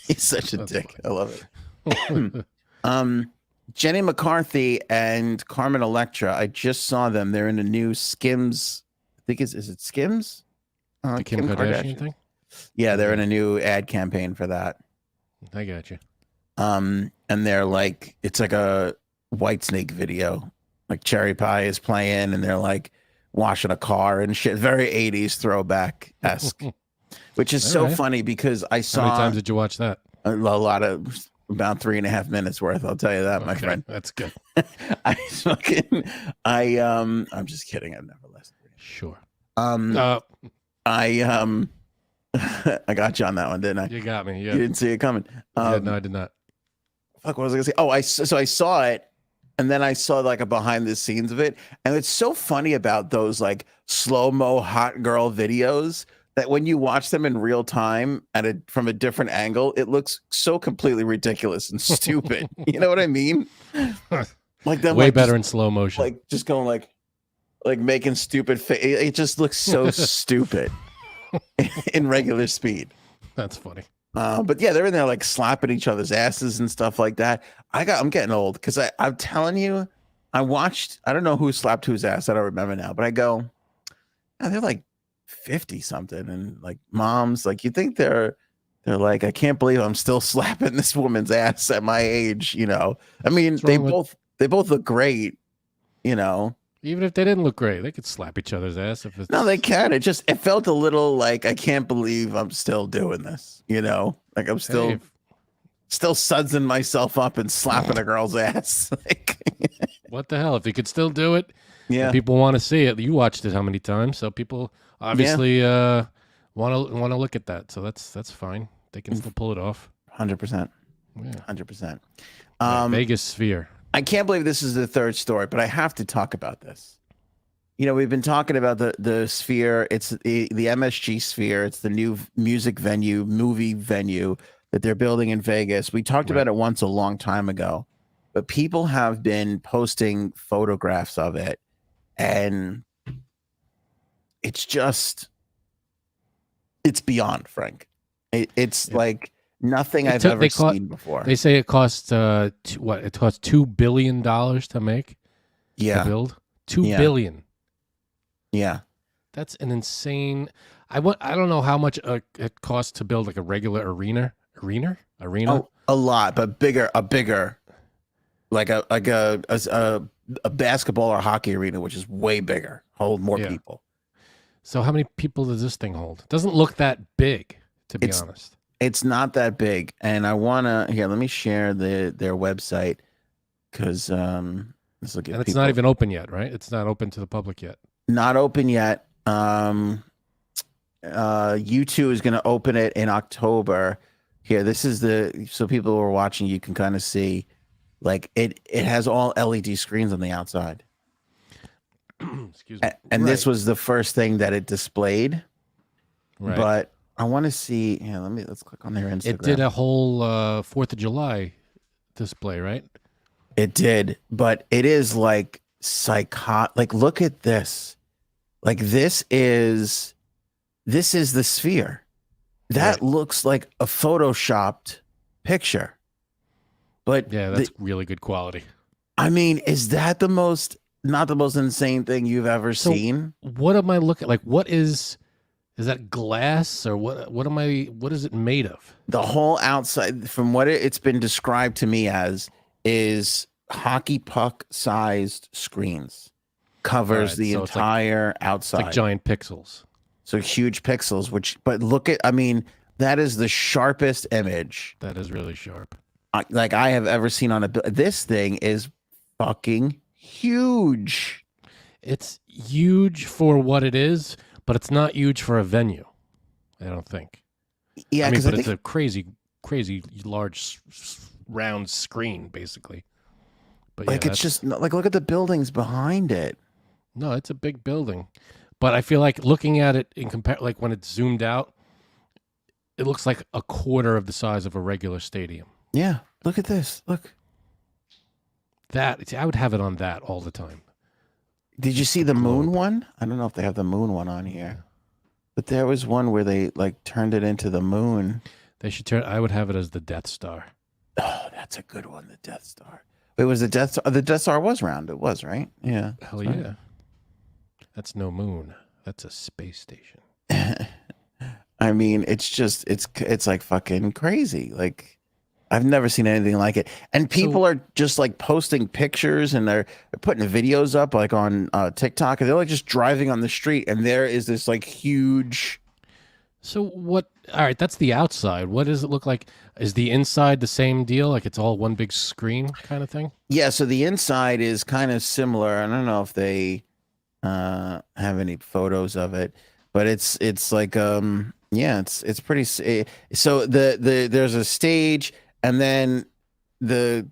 He's such a dick. Funny. I love it. Jenny McCarthy and Carmen Electra, I just saw them. They're in a new Skims. I think is it Skims? The Kim Kardashian thing? Yeah, they're in a new ad campaign for that. I got you. And they're like, it's like a Whitesnake video. Like Cherry Pie is playing and they're like washing a car and shit. Very 80s throwback-esque. Which is so funny because I saw. How many times did you watch that? A lot of about 3.5 minutes worth. I'll tell you that, my friend. That's good. I'm just kidding. I've never listened. Sure. I got you on that one, didn't I? You got me. Yeah. You didn't see it coming. No, I did not. Fuck, what was I gonna say? Oh, so I saw it, and then I saw like a behind the scenes of it, and it's so funny about those like slow-mo hot girl videos. That when you watch them in real time from a different angle, it looks so completely ridiculous and stupid. You know what I mean? Like that, way better in slow motion. Like just going like making stupid face. It just looks so stupid in regular speed. That's funny. But yeah, they're in there like slapping each other's asses and stuff like that. I'm getting old because I'm telling you, I don't know who slapped whose ass. I don't remember now, but I go, oh, they're like 50 something and like moms, like you think they're like, I can't believe I'm still slapping this woman's ass at my age. I mean, they both look great. Even if they didn't look great, they could slap each other's ass. No, they can. It felt a little like, I can't believe I'm still doing this. Like I'm still sudsing myself up and slapping a girl's ass. Like, what the hell? If you could still do it, yeah. People want to see it. You watched it how many times? So people obviously want to look at that. So that's fine. They can still pull it off. 100%. Yeah. 100%. Vegas sphere. I can't believe this is the third story, but I have to talk about this. We've been talking about the sphere. It's the MSG sphere. It's the new movie venue that they're building in Vegas. We talked about it once a long time ago, but people have been posting photographs of it. And it's beyond, Frank. It's like nothing I've ever seen before. They say it costs it costs $2 billion to make. Yeah. To build $2 billion. Yeah. That's an insane. I don't know how much it costs to build like a regular arena. Oh, a lot, but a bigger, like a basketball or hockey arena, which is way bigger, hold more people. So how many people does this thing hold? It doesn't look that big, to be honest. It's not that big, and I wanna let me share their website because let's look at. And it's not even open yet, right? It's not open to the public yet. Not open yet. U2 is going to open it in October. Here, this is so people who are watching, you can kind of see, like it has all LED screens on the outside. Excuse me. And this was the first thing that it displayed. Right. But I want to see. Yeah, let's click on their Instagram. It did a whole 4th of July display, right? It did, but it is like like look at this. Like this is the sphere. That looks like a photoshopped picture. But yeah, that's really good quality. I mean, is that not the most insane thing you've ever seen? What am I looking like? What is that glass or what is it made of? The whole outside, from what it's been described to me as, is hockey puck sized screens. Covers the entire outside. It's like giant pixels. So huge pixels, but look at, I mean, that is the sharpest image That is really sharp. like I have ever seen on this thing is fucking huge. It's huge for what it is, but it's not huge for a venue. I don't think. Yeah, I mean, because but it's a crazy large round screen, basically. But like, yeah, it's just like, look at the buildings behind it. no, it's a big building. But I feel like looking at it in like when it's zoomed out, it looks like a quarter of the size of a regular stadium. Yeah, look at this. Look. I would have it on that all the time. Did you see the moon one? I don't know if they have the moon one on here, but there was one where they like turned it into the moon. They should turn. I would have it as the Death Star. Oh, that's a good one. The Death Star. It was the Death Star. The Death Star was round. It was, right? Yeah. Hell yeah. That's no moon. That's a space station. I mean, it's like fucking crazy. Like, I've never seen anything like it. And people are just like posting pictures and they're putting videos up like on TikTok, and they're like just driving on the street, and there is this like huge. So what? All right, that's the outside. What does it look like? Is the inside the same deal? Like it's all one big screen kind of thing? Yeah. So the inside is kind of similar. I don't know if they have any photos of it, but it's like yeah, it's pretty. So there's a stage, and then the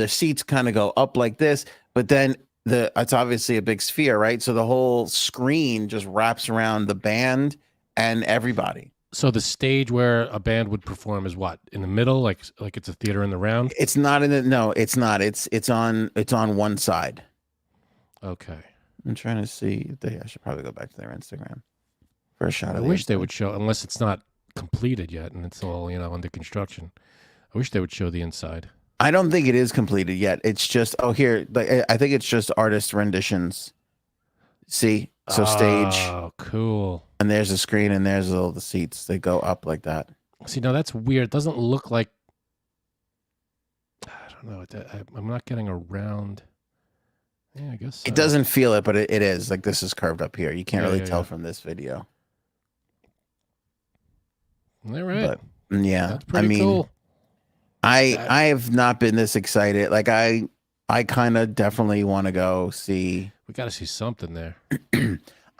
seats kind of go up like this, but then it's obviously a big sphere, right? So the whole screen just wraps around the band and everybody. So the stage where a band would perform is what, in the middle, like it's a theater in the round? It's not in the no, it's not. It's on one side. Okay. I'm trying to see. I should probably go back to their Instagram for a shot. I wish they would show, unless it's not completed yet and it's all under construction. I wish they would show the inside. I don't think it is completed yet. It's just here. Like, I think it's just artist renditions. See, so stage. Oh, cool. And there's a screen, and there's all the seats. They go up like that. See, now that's weird. It doesn't look like. I don't know. I'm not getting around. Yeah, I guess so. It doesn't feel it, but it is. Like, this is curved up here. You can't really tell from this video. All right. But, yeah, that's pretty cool. I have not been this excited. Like, I kind of definitely want to go see. We got to see something there.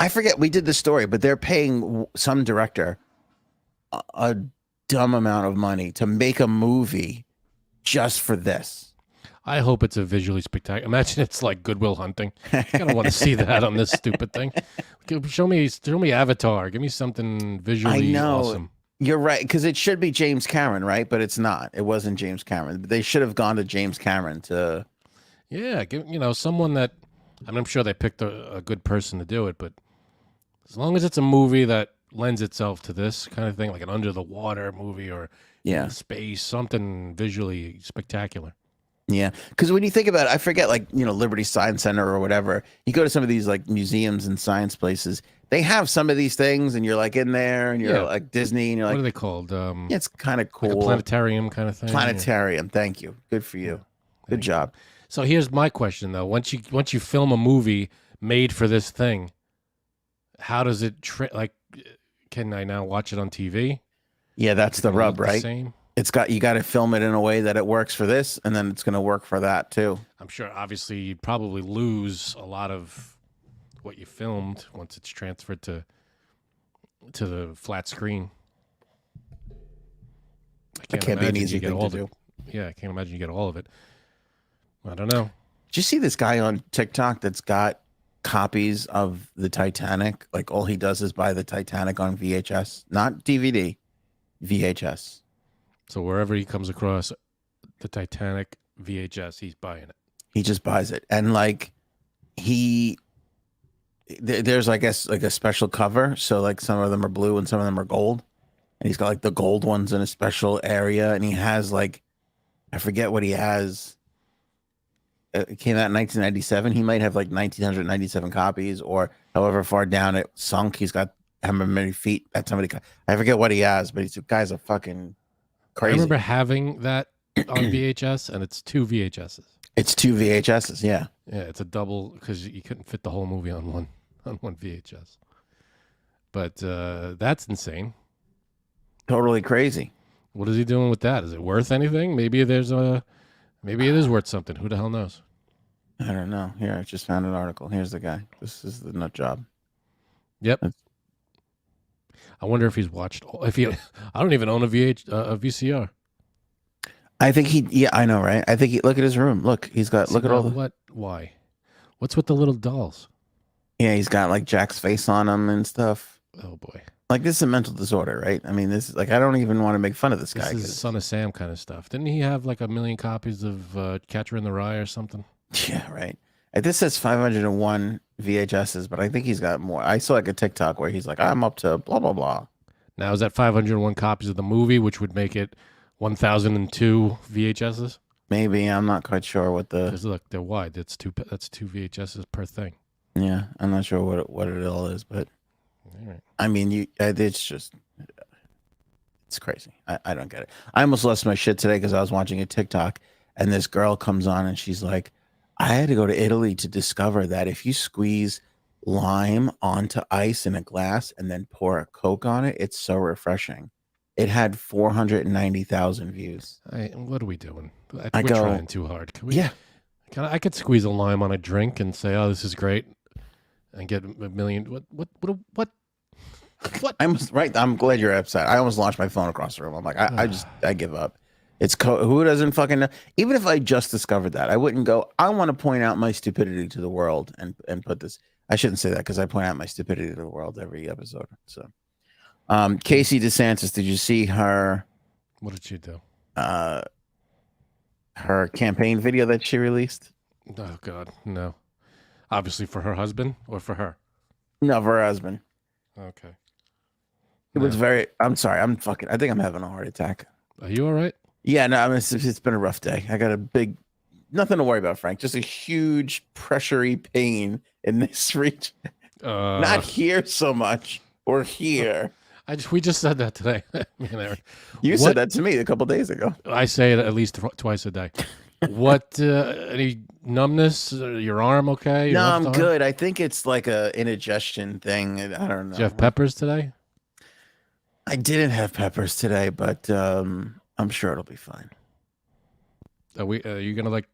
I forget we did the story, but they're paying some director a dumb amount of money to make a movie just for this. I hope it's a visually spectacular. Imagine it's like Good Will Hunting. I don't want to see that on this stupid thing. Show me Avatar. Give me something visually awesome. You're right, because it should be James Cameron, right? But it's not. It wasn't James Cameron. They should have gone to James Cameron to. Yeah, someone that. I'm sure they picked a good person to do it, but as long as it's a movie that lends itself to this kind of thing, like an under the water movie or space, something visually spectacular. Yeah, because when you think about it, I forget, like, Liberty Science Center or whatever. You go to some of these like museums and science places. They have some of these things, and you're like in there, and you're like Disney, and you're like, what are they called? It's kind of cool, like a planetarium kind of thing. Planetarium. Yeah. Thank you. Good for you. Good job. So here's my question though: once you film a movie made for this thing, how does it can I now watch it on TV? Yeah, that's the rub, right? Same. You got to film it in a way that it works for this, and then it's going to work for that too. I'm sure. Obviously, you'd probably lose a lot of what you filmed once it's transferred to the flat screen. That can't be an easy thing to do. Yeah, I can't imagine you get all of it. I don't know. Did you see this guy on TikTok that's got copies of the Titanic? Like, all he does is buy the Titanic on VHS, not DVD, VHS. So wherever he comes across the Titanic VHS, he's buying it. He just buys it. And like there's, I guess, like a special cover. So like some of them are blue and some of them are gold. And he's got like the gold ones in a special area. And he has like, I forget what he has. It came out in 1997. He might have like 1997 copies, or however far down it sunk. He's got how many feet that somebody. I forget what he has, but the guy's a fucking crazy. I remember having that on VHS, and it's 2 VHSs. It's 2 VHSs, yeah. Yeah, it's a double because you couldn't fit the whole movie on one VHS. But that's insane. Totally crazy. What is he doing with that? Is it worth anything? Maybe it is worth something. Who the hell knows? I don't know. Here, I just found an article. Here's the guy. This is the nut job. Yep. That's- I wonder if he's watched. I don't even own a VCR. I think yeah, I know, right? I think look at his room. Look, he's got, look at all the. What? Why? What's with the little dolls? Yeah, he's got like Jack's face on him and stuff. Oh boy. Like, this is a mental disorder, right? I mean, this is like, I don't even want to make fun of this guy. This is Son of Sam kind of stuff. Didn't he have like 1 million copies of Catcher in the Rye or something? Yeah, right. This says 501 VHSs, but I think he's got more. I saw like a TikTok where he's like, I'm up to blah, blah, blah. Now, is that 501 copies of the movie, which would make it 1,002 VHSs? Maybe. I'm not quite sure what the. Because look, they're wide. That's two VHSs per thing. Yeah, I'm not sure what it all is, but All right. I mean, it's just, it's crazy. I don't get it. I almost lost my shit today because I was watching a TikTok and this girl comes on and she's like, I had to go to Italy to discover that if you squeeze lime onto ice in a glass and then pour a Coke on it, it's so refreshing. It had 490,000 views. What are we doing? We're trying too hard. Can we? Yeah. I could squeeze a lime on a drink and say, "Oh, this is great," and get 1 million. What? I'm glad you're upset. I almost launched my phone across the room. I'm like, I give up. It's who doesn't fucking know? Even if I just discovered that, I wouldn't go, I want to point out my stupidity to the world and put this. I shouldn't say that because I point out my stupidity to the world every episode. So, Casey DeSantis, did you see her? What did she do? Her campaign video that she released? Oh God, no. Obviously for her husband or for her? No, for her husband. Okay. It was very. I'm sorry. I think I'm having a heart attack. Are you all right? Yeah, no. I mean, it's been a rough day. I got a big, nothing to worry about, Frank. Just a huge pressury pain in this region. Not here so much, or here. We just said that today. You said that to me a couple days ago. I say it at least twice a day. What? Any numbness? Your arm okay? No, I'm good. I think it's like a indigestion thing. I don't know. Did you have peppers today? I didn't have peppers today, but I'm sure it'll be fine. Are you gonna like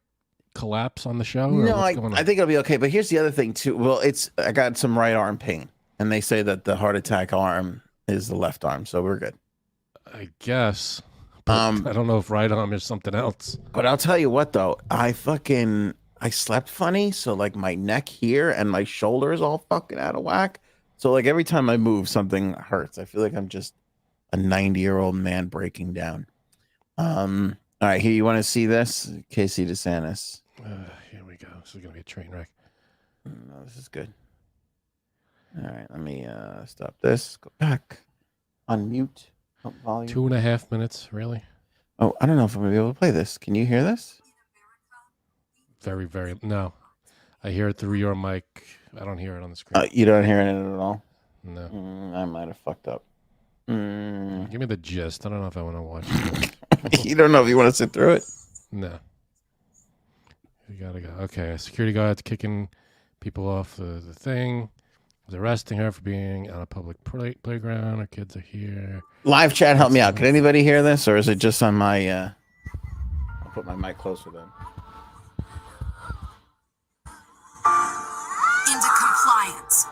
collapse on the show? No, I think it'll be okay. But here's the other thing too. Well, I got some right arm pain, and they say that the heart attack arm is the left arm, so we're good. I guess. I don't know if right arm is something else. But I'll tell you what, though, I slept funny, so like my neck here and my shoulder is all fucking out of whack. So like every time I move, something hurts. I feel like I'm just a 90-year-old man breaking down. All right, here, you want to see this? Casey DeSantis. Here we go. This is gonna be a train wreck. No, this is good. All right, let me stop this. Go back. Unmute. Volume. 2.5 minutes, really? Oh, I don't know if I'm gonna be able to play this. Can you hear this? Very, very. No, I hear it through your mic. I don't hear it on the screen. You don't hear it at all? No. I might have fucked up. Give me the gist. I don't know if I want to watch it. You don't know if you want to sit through it? No. You gotta go. Okay, a security guard's kicking people off the thing. Was arresting her for being on a public playground. Her kids are here. Live chat, help me out. Can anybody hear this, or is it just on my? I'll put my mic closer then. Into compliance.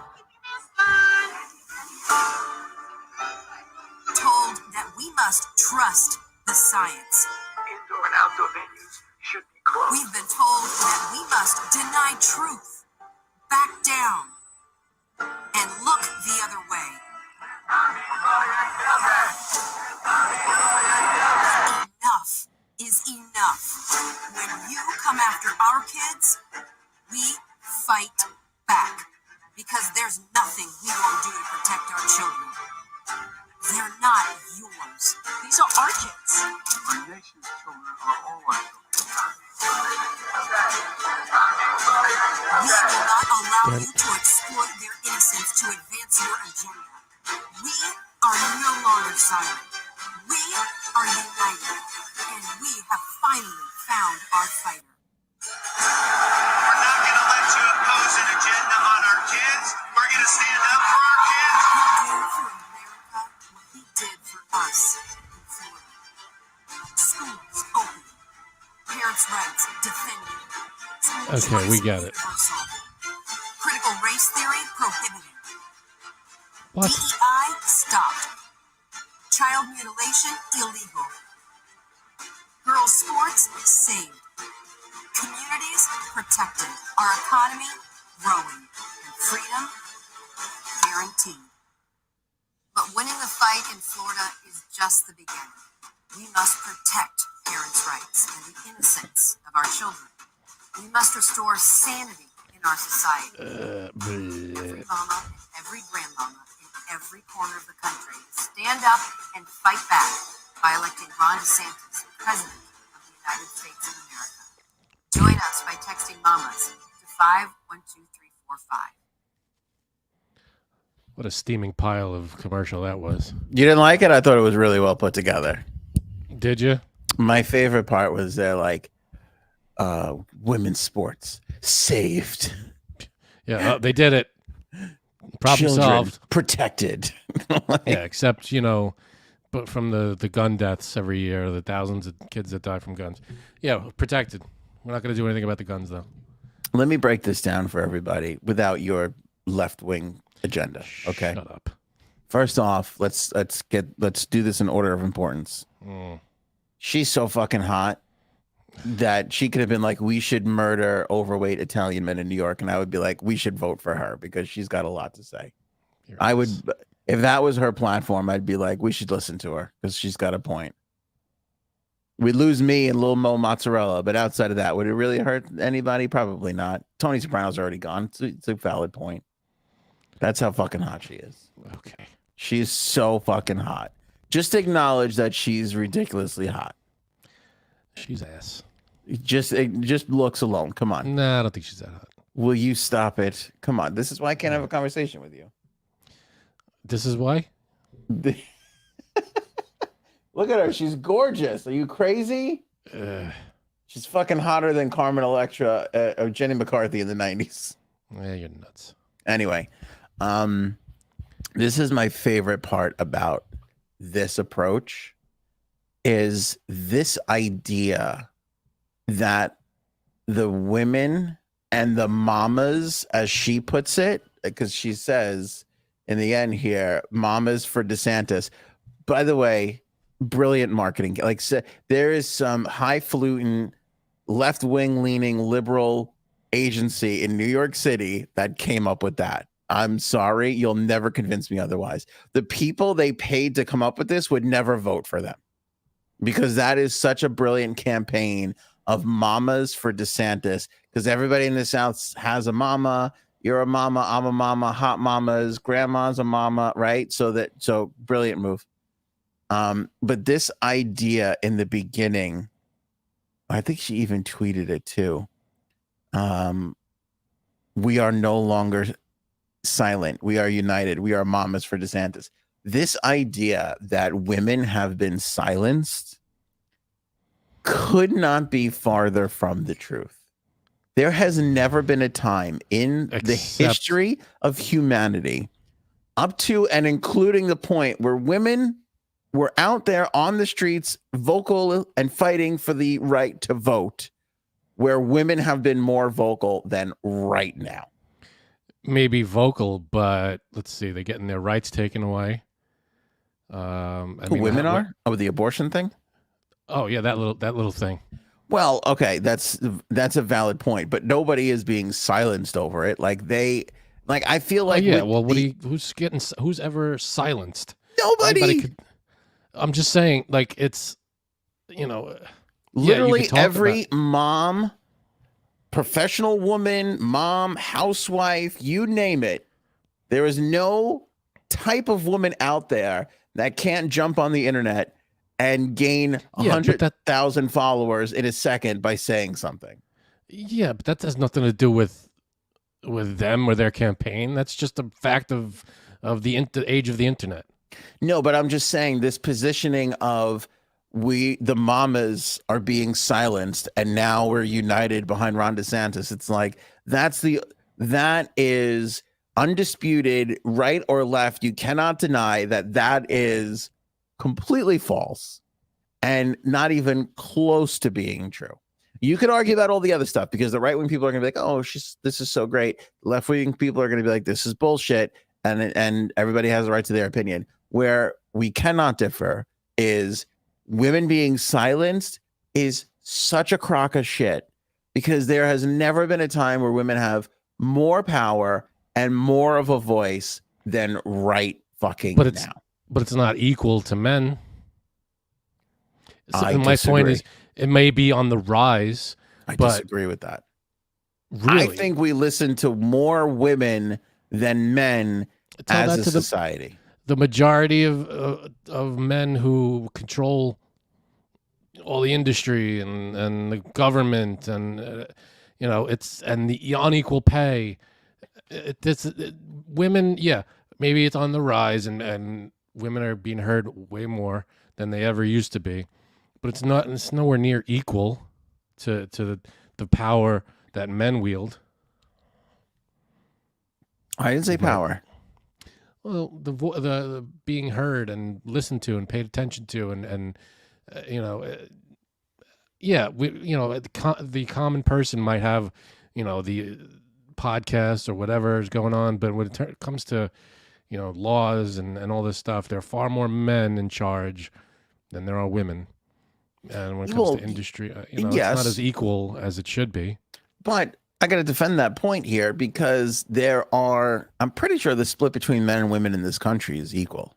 Told that we must trust the science. Indoor and outdoor venues should be closed. We've been told that we must deny truth, back down, and look the other way. Enough is enough. When you come after our kids, we fight back. Because there's nothing we won't do to protect our children. They're not yours. These are our kids. Our nation's children are all our children. We will not allow you to exploit their innocence to advance your agenda. We are no longer silent. We are united. And we have finally found our fighter. We're not going to let you impose an agenda on our kids. We're going to stand up for our kids. You do Schools open. Parents' rights defended. School Okay, we choice got it. universal. Critical race theory prohibited. What? DEI stopped. Child mutilation illegal. Girls' sports saved. Communities protected. Our economy growing. And freedom guaranteed. But winning the fight in Florida is just the beginning. We must protect parents' rights and the innocence of our children. We must restore sanity in our society. Every mama and every grandmama in every corner of the country stand up and fight back by electing Ron DeSantis president of the United States of America. Join us by texting mamas to 512-345. What a steaming pile of commercial that was. You didn't like it? I thought it was really well put together. Did you? My favorite part was they're like, women's sports saved. Yeah, they did it. Problem Children solved. protected. Like, Yeah, except, but from the gun deaths every year, the thousands of kids that die from guns. Yeah, protected. We're not going to do anything about the guns, though. let me break this down for everybody without your left-wing agenda. Okay. Shut up. First off, let's do this in order of importance. She's so fucking hot that she could have been like, we should murder overweight Italian men in New York, and I would be like, we should vote for her because she's got a lot to say. I would, if that was her platform, I'd be like, we should listen to her because she's got a point. We'd lose me and Lil Mo Mozzarella, but outside of that, would it really hurt anybody? Probably not. Tony Soprano's already gone. It's a valid point. That's how fucking hot she is. Okay. She's so fucking hot. Just acknowledge that she's ridiculously hot. She's ass. Just looks alone. Come on. Nah, I don't think she's that hot. Will you stop it? Come on. This is why I can't have a conversation with you. This is why? Look at her. She's gorgeous. Are you crazy? She's fucking hotter than Carmen Electra or Jenny McCarthy in the 90s. Yeah, you're nuts. Anyway, this is my favorite part about this approach is this idea that the women and the mamas, as she puts it, because she says in the end here, mamas for DeSantis. By the way, brilliant marketing. Like, there is some highfalutin, left-wing leaning liberal agency in New York City that came up with that. I'm sorry, you'll never convince me otherwise. The people they paid to come up with this would never vote for them because that is such a brilliant campaign of mamas for DeSantis, because everybody in the South has a mama. You're a mama, I'm a mama, hot mamas, grandma's a mama, right? So brilliant move. But this idea in the beginning, I think she even tweeted it too. We are no longer silent. We are united. We are mamas for DeSantis. This idea that women have been silenced could not be farther from the truth. There has never been a time in the history of humanity up to and including the point where women were out there on the streets, vocal and fighting for the right to vote, where women have been more vocal than right now. Maybe vocal, but let's see, they're getting their rights taken away. Women are? Oh, the abortion thing? Oh yeah, that little thing. Well, okay, that's a valid point, but nobody is being silenced over it. I feel like who's ever silenced? Nobody. I'm just saying, like, it's literally every mom, professional woman, mom, housewife, you name it. There is no type of woman out there that can't jump on the internet and gain 100,000 followers in a second by saying something. Yeah, but that has nothing to do with them or their campaign. That's just a fact of the age of the internet. No, but I'm just saying this positioning of the mamas are being silenced and now we're united behind Ron DeSantis. It's like that is undisputed, right or left. You cannot deny that is completely false. and not even close to being true. You could argue about all the other stuff because the right wing people are going to be like, "Oh, this is so great." Left wing people are going to be like, "This is bullshit," and everybody has a right to their opinion. Where we cannot differ is women being silenced is such a crock of shit because there has never been a time where women have more power and more of a voice than right fucking now. But it's not equal to men. So I my point disagree. is, it may be on the rise. I but disagree with that. Really? I think we listen to more women than men Tell as that a to society. The majority of men who control all the industry and the government and it's and the unequal pay. Women, yeah, maybe it's on the rise and women are being heard way more than they ever used to be, but it's nowhere near equal to the power that men wield. I didn't say power. Well, the being heard and listened to and paid attention to and yeah, the common person might have the podcast or whatever is going on, but when it comes to laws and all this stuff, there are far more men in charge than there are women. And when it comes to industry, yes. It's not as equal as it should be. But I got to defend that point here because I'm pretty sure the split between men and women in this country is equal.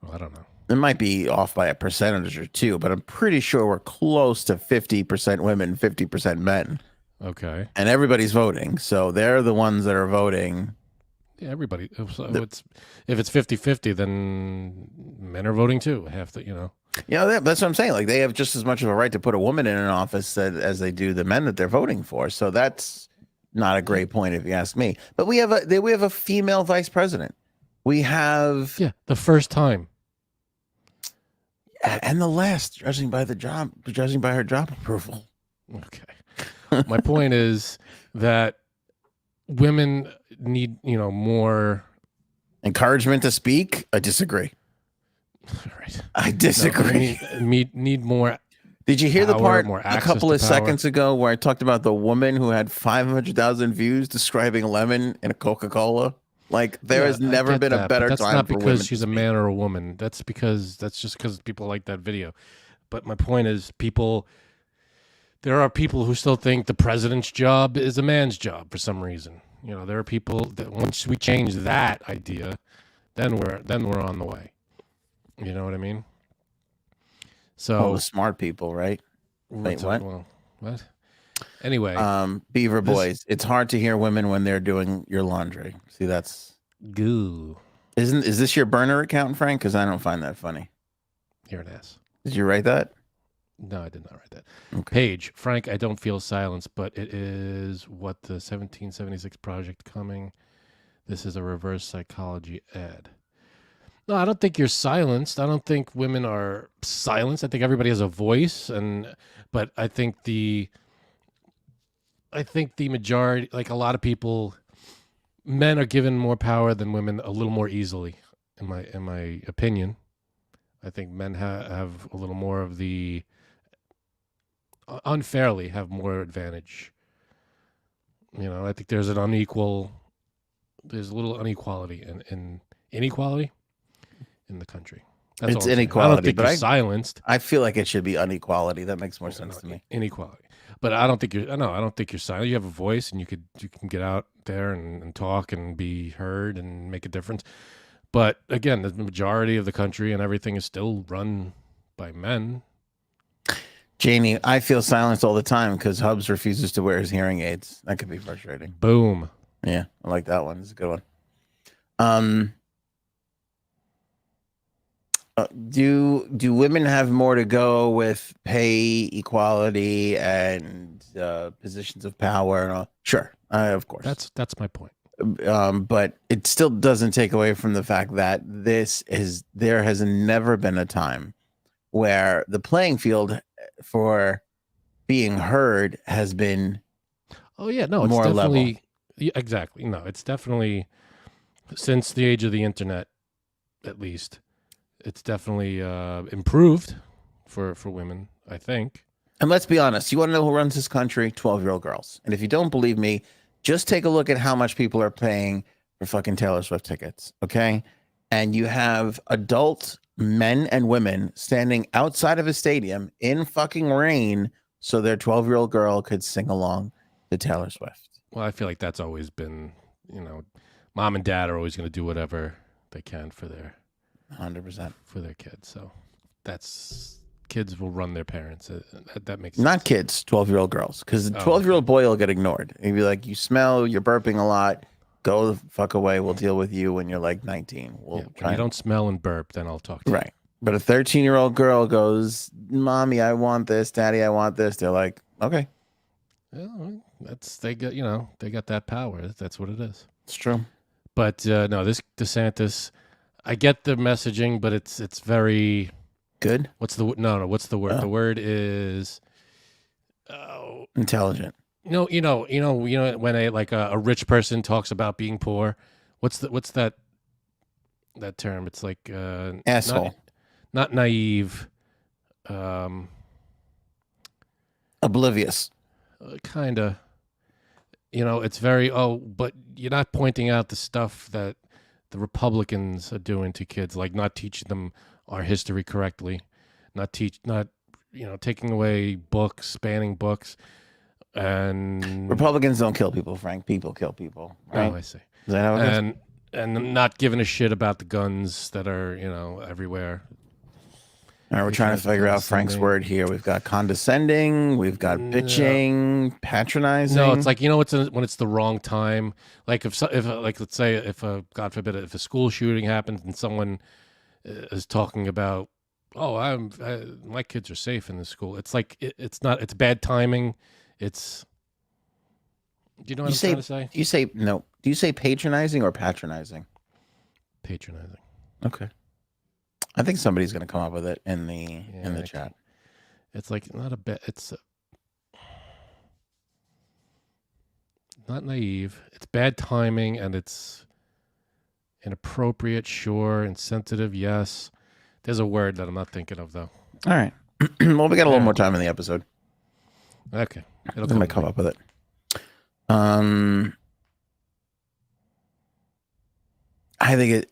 Well, I don't know. It might be off by a percentage or two, but I'm pretty sure we're close to 50% women, 50% men. Okay. And everybody's voting. So they're the ones that are voting. Yeah, everybody. If it's 50-50, then men are voting too. Yeah, that's what I'm saying. Like they have just as much of a right to put a woman in an office as they do the men that they're voting for. So that's not a great point if you ask me. But we have a female vice president. We have the first time. And the last, judging by her job approval. Okay. My point is that women need, more encouragement to speak. I disagree. Right. I disagree. Need more. Did you hear the part a couple of seconds ago where I talked about the woman who had 500,000 views describing lemon in a Coca-Cola? Like there has never been a better time for women. That's not because she's a man or a woman. That's just because people like that video. But my point is, there are people who still think the president's job is a man's job for some reason. There are people that once we change that idea, then we're on the way. You know what I mean? So the smart people, right? Wait, what? What? Anyway, Beaver Boys. It's hard to hear women when they're doing your laundry. See, that's goo. Is this your burner account, Frank? Because I don't find that funny. Here it is. Did you write that? No, I did not write that. Okay. Page, Frank, I don't feel silence, but it is what the 1776 Project coming. This is a reverse psychology ad. No, I don't think you're silenced. I don't think women are silenced. I think everybody has a voice, but I think the majority, like a lot of people, men are given more power than women a little more easily, in my opinion. I think men have a little more of the unfairly have more advantage. I think there's a little inequality and inequality in the country. That's it's inequality. I don't think you're silenced. I feel like it should be inequality. That makes more sense to me. Inequality. But I don't think you're silent. You have a voice and you can get out there and talk and be heard and make a difference. But again, the majority of the country and everything is still run by men. Janie, I feel silenced all the time because Hubs refuses to wear his hearing aids. That could be frustrating. Boom. Yeah, I like that one. It's a good one. Do women have more to go with pay equality and positions of power and all? Sure, of course. That's my point. But it still doesn't take away from the fact that there has never been a time where the playing field for being heard has been it's more definitely level. Yeah, exactly. No, it's definitely since the age of the internet, at least, it's definitely improved for women, I think. And let's be honest, you want to know who runs this country? 12-year-old girls. And if you don't believe me, just take a look at how much people are paying for fucking Taylor Swift tickets, okay? And you have adult men and women standing outside of a stadium in fucking rain so their 12-year-old girl could sing along to Taylor Swift. Well, I feel like that's always been, mom and dad are always going to do whatever they can for their 100%. for their kids. So that's kids will run their parents. That makes Not sense. kids, 12-year-old girls. Because the 12-year-old boy will get ignored. He'd be like, you smell, you're burping a lot. Go the fuck away. We'll deal with you when you're like 19. We'll Yeah, try. when you don't smell and burp, then I'll talk to you. Right. But a 13-year-old girl goes, Mommy, I want this. Daddy, I want this. They're like, okay. Well, they got that power. That's what it is. It's true. But no, this DeSantis, I get the messaging, but it's very Good. What's the word? Oh. The word is Intelligent. when a rich person talks about being poor. What's that term? It's like Asshole. not naive. Oblivious. Kind of. It's very but you're not pointing out the stuff that the Republicans are doing to kids, like not teaching them our history correctly, not taking away books, banning books, and Republicans don't kill people, Frank. People kill people. Right? Oh, I see. Is that how it is? And not giving a shit about the guns that are everywhere. All right, we're trying to figure out Frank's word here. We've got condescending, we've got bitching, patronizing. No, it's like when it's the wrong time. Like if let's say if God forbid if a school shooting happens and someone is talking about, my kids are safe in the school. It's like it's bad timing. It's do you know what I'm trying to say? Do you say patronizing or patronizing? Patronizing. Okay. I think somebody's going to come up with it in the chat. It's like not a bit. It's not naive. It's bad timing, and it's inappropriate. Sure, insensitive. Yes. There's a word that I'm not thinking of though. All right. Well, we got a little more time in the episode. Okay. I'm going to come up with it.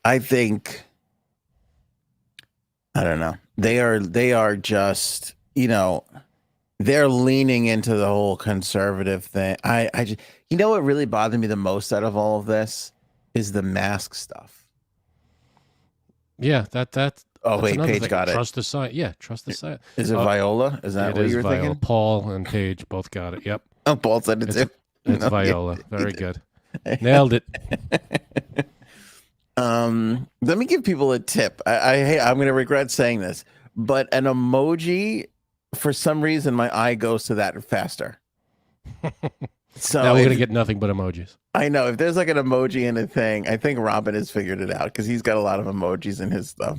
I think. I don't know. They are just, they're leaning into the whole conservative thing. I just, what really bothered me the most out of all of this is the mask stuff. Yeah, that's wait, another Paige thing. got it. Trust the site. Yeah, trust the site. Is it Viola? Is that what you were Viola. thinking? Paul and Paige both got it. Yep. Oh, Paul said it too. It's Viola. Very good. Nailed it. Let me give people a tip. I'm going to regret saying this, but an emoji, for some reason, my eye goes to that faster. So now we're going to get nothing but emojis. I know. If there's like an emoji in a thing, I think Robin has figured it out because he's got a lot of emojis in his stuff.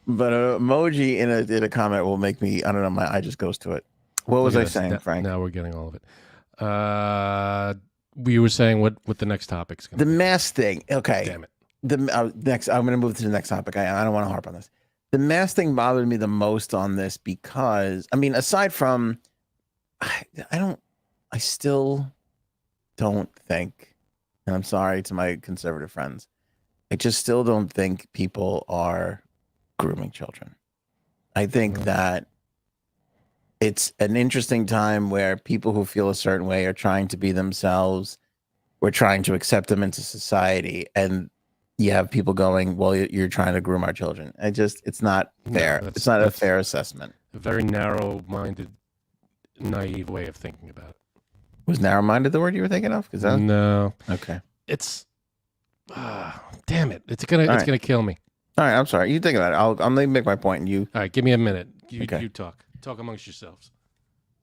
But an emoji in a comment will make me, I don't know, my eye just goes to it. What was I saying, Frank? Now we're getting all of it. We were saying what the next topic's going to be. The mask thing. Okay. Damn it. Next, I'm going to move to the next topic. I don't want to harp on this. The mask thing bothered me the most on this because, aside from, I still don't think, and I'm sorry to my conservative friends, I just still don't think people are grooming children. I think that it's an interesting time where people who feel a certain way are trying to be themselves. We're trying to accept them into society, and you have people going, well, you're trying to groom our children. It's not fair. It's not a fair assessment. A very narrow-minded, naive way of thinking about it. Was narrow-minded the word you were thinking of? No. Okay. It's damn it. It's gonna kill me. All right, I'm sorry. You think about it. I'll let me make my point, and you. All right, give me a minute. Okay. You talk amongst yourselves.